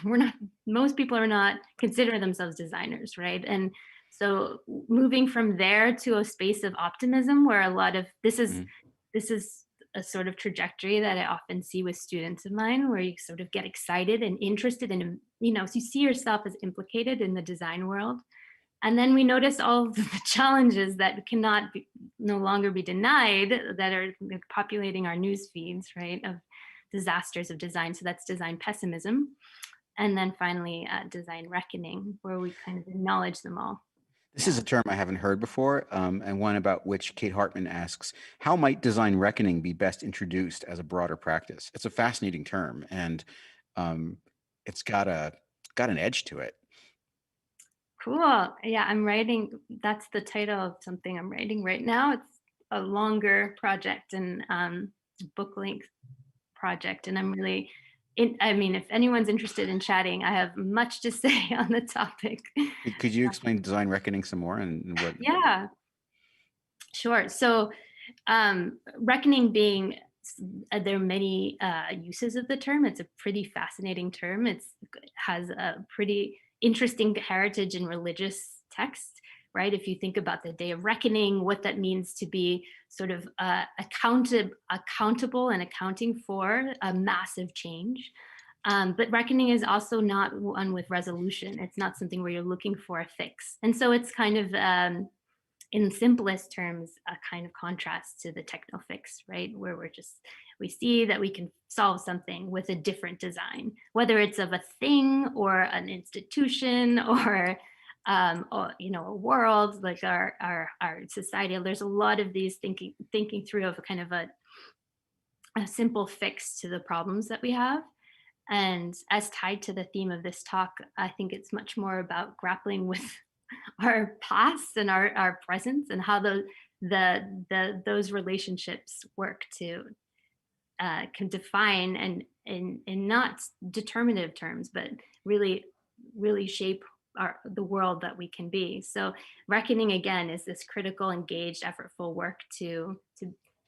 most people are not considering themselves designers, right? And so moving from there to a space of optimism where a lot of this is a sort of trajectory that I often see with students of mine, where you sort of get excited and interested in, so you see yourself as implicated in the design world. And then we notice all of the challenges that no longer be denied that are populating our news feeds, right, of disasters of design. So that's design pessimism. And then finally, design reckoning, where we kind of acknowledge them all. This is a term I haven't heard before, and one about which Kate Hartman asks, how might design reckoning be best introduced as a broader practice? It's a fascinating term, and it's got an edge to it. Cool. Yeah, I'm writing, that's the title of something I'm writing right now. It's a longer project and book length project. And I'm really, if anyone's interested in chatting, I have much to say on the topic. Could you explain design reckoning some more and what? Yeah, sure. So reckoning being, there are many uses of the term. It's a pretty fascinating term. It has a pretty interesting heritage in religious texts, right? If you think about the Day of Reckoning, what that means to be sort of accountable and accounting for a massive change. But reckoning is also not one with resolution. It's not something where you're looking for a fix. And so it's kind of, in simplest terms, a kind of contrast to the techno fix, right? Where we see that we can solve something with a different design, whether it's of a thing or an institution or a world, like our society. There's a lot of these thinking through of a kind of a simple fix to the problems that we have. And as tied to the theme of this talk, I think it's much more about grappling with our past and our presence and how those relationships work to can define and in not determinative terms, but really shape the world that we can be. So reckoning, again, is this critical, engaged, effortful work to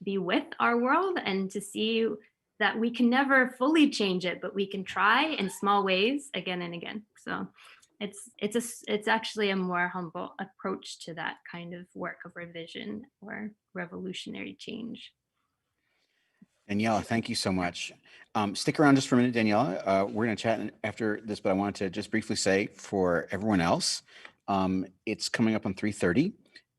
be with our world and to see that we can never fully change it, but we can try in small ways again and again. So it's actually a more humble approach to that kind of work of revision or revolutionary change. Daniela, thank you so much. Stick around just for a minute, Daniela. We're going to chat after this, but I wanted to just briefly say for everyone else, it's coming up on 3:30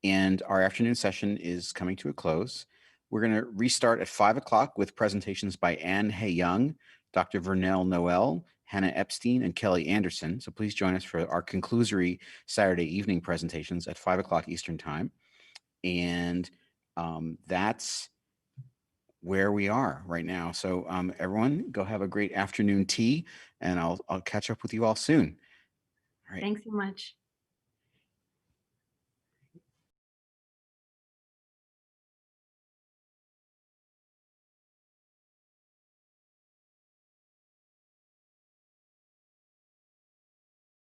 and our afternoon session is coming to a close. We're going to restart at 5 o'clock with presentations by Anne Hay Young, Dr. Vernell Noel, Hannah Epstein, and Kelly Anderson. So please join us for our conclusory Saturday evening presentations at 5 o'clock Eastern time. And that's where we are right now. So everyone go have a great afternoon tea, and I'll catch up with you all soon. All right. Thanks so much.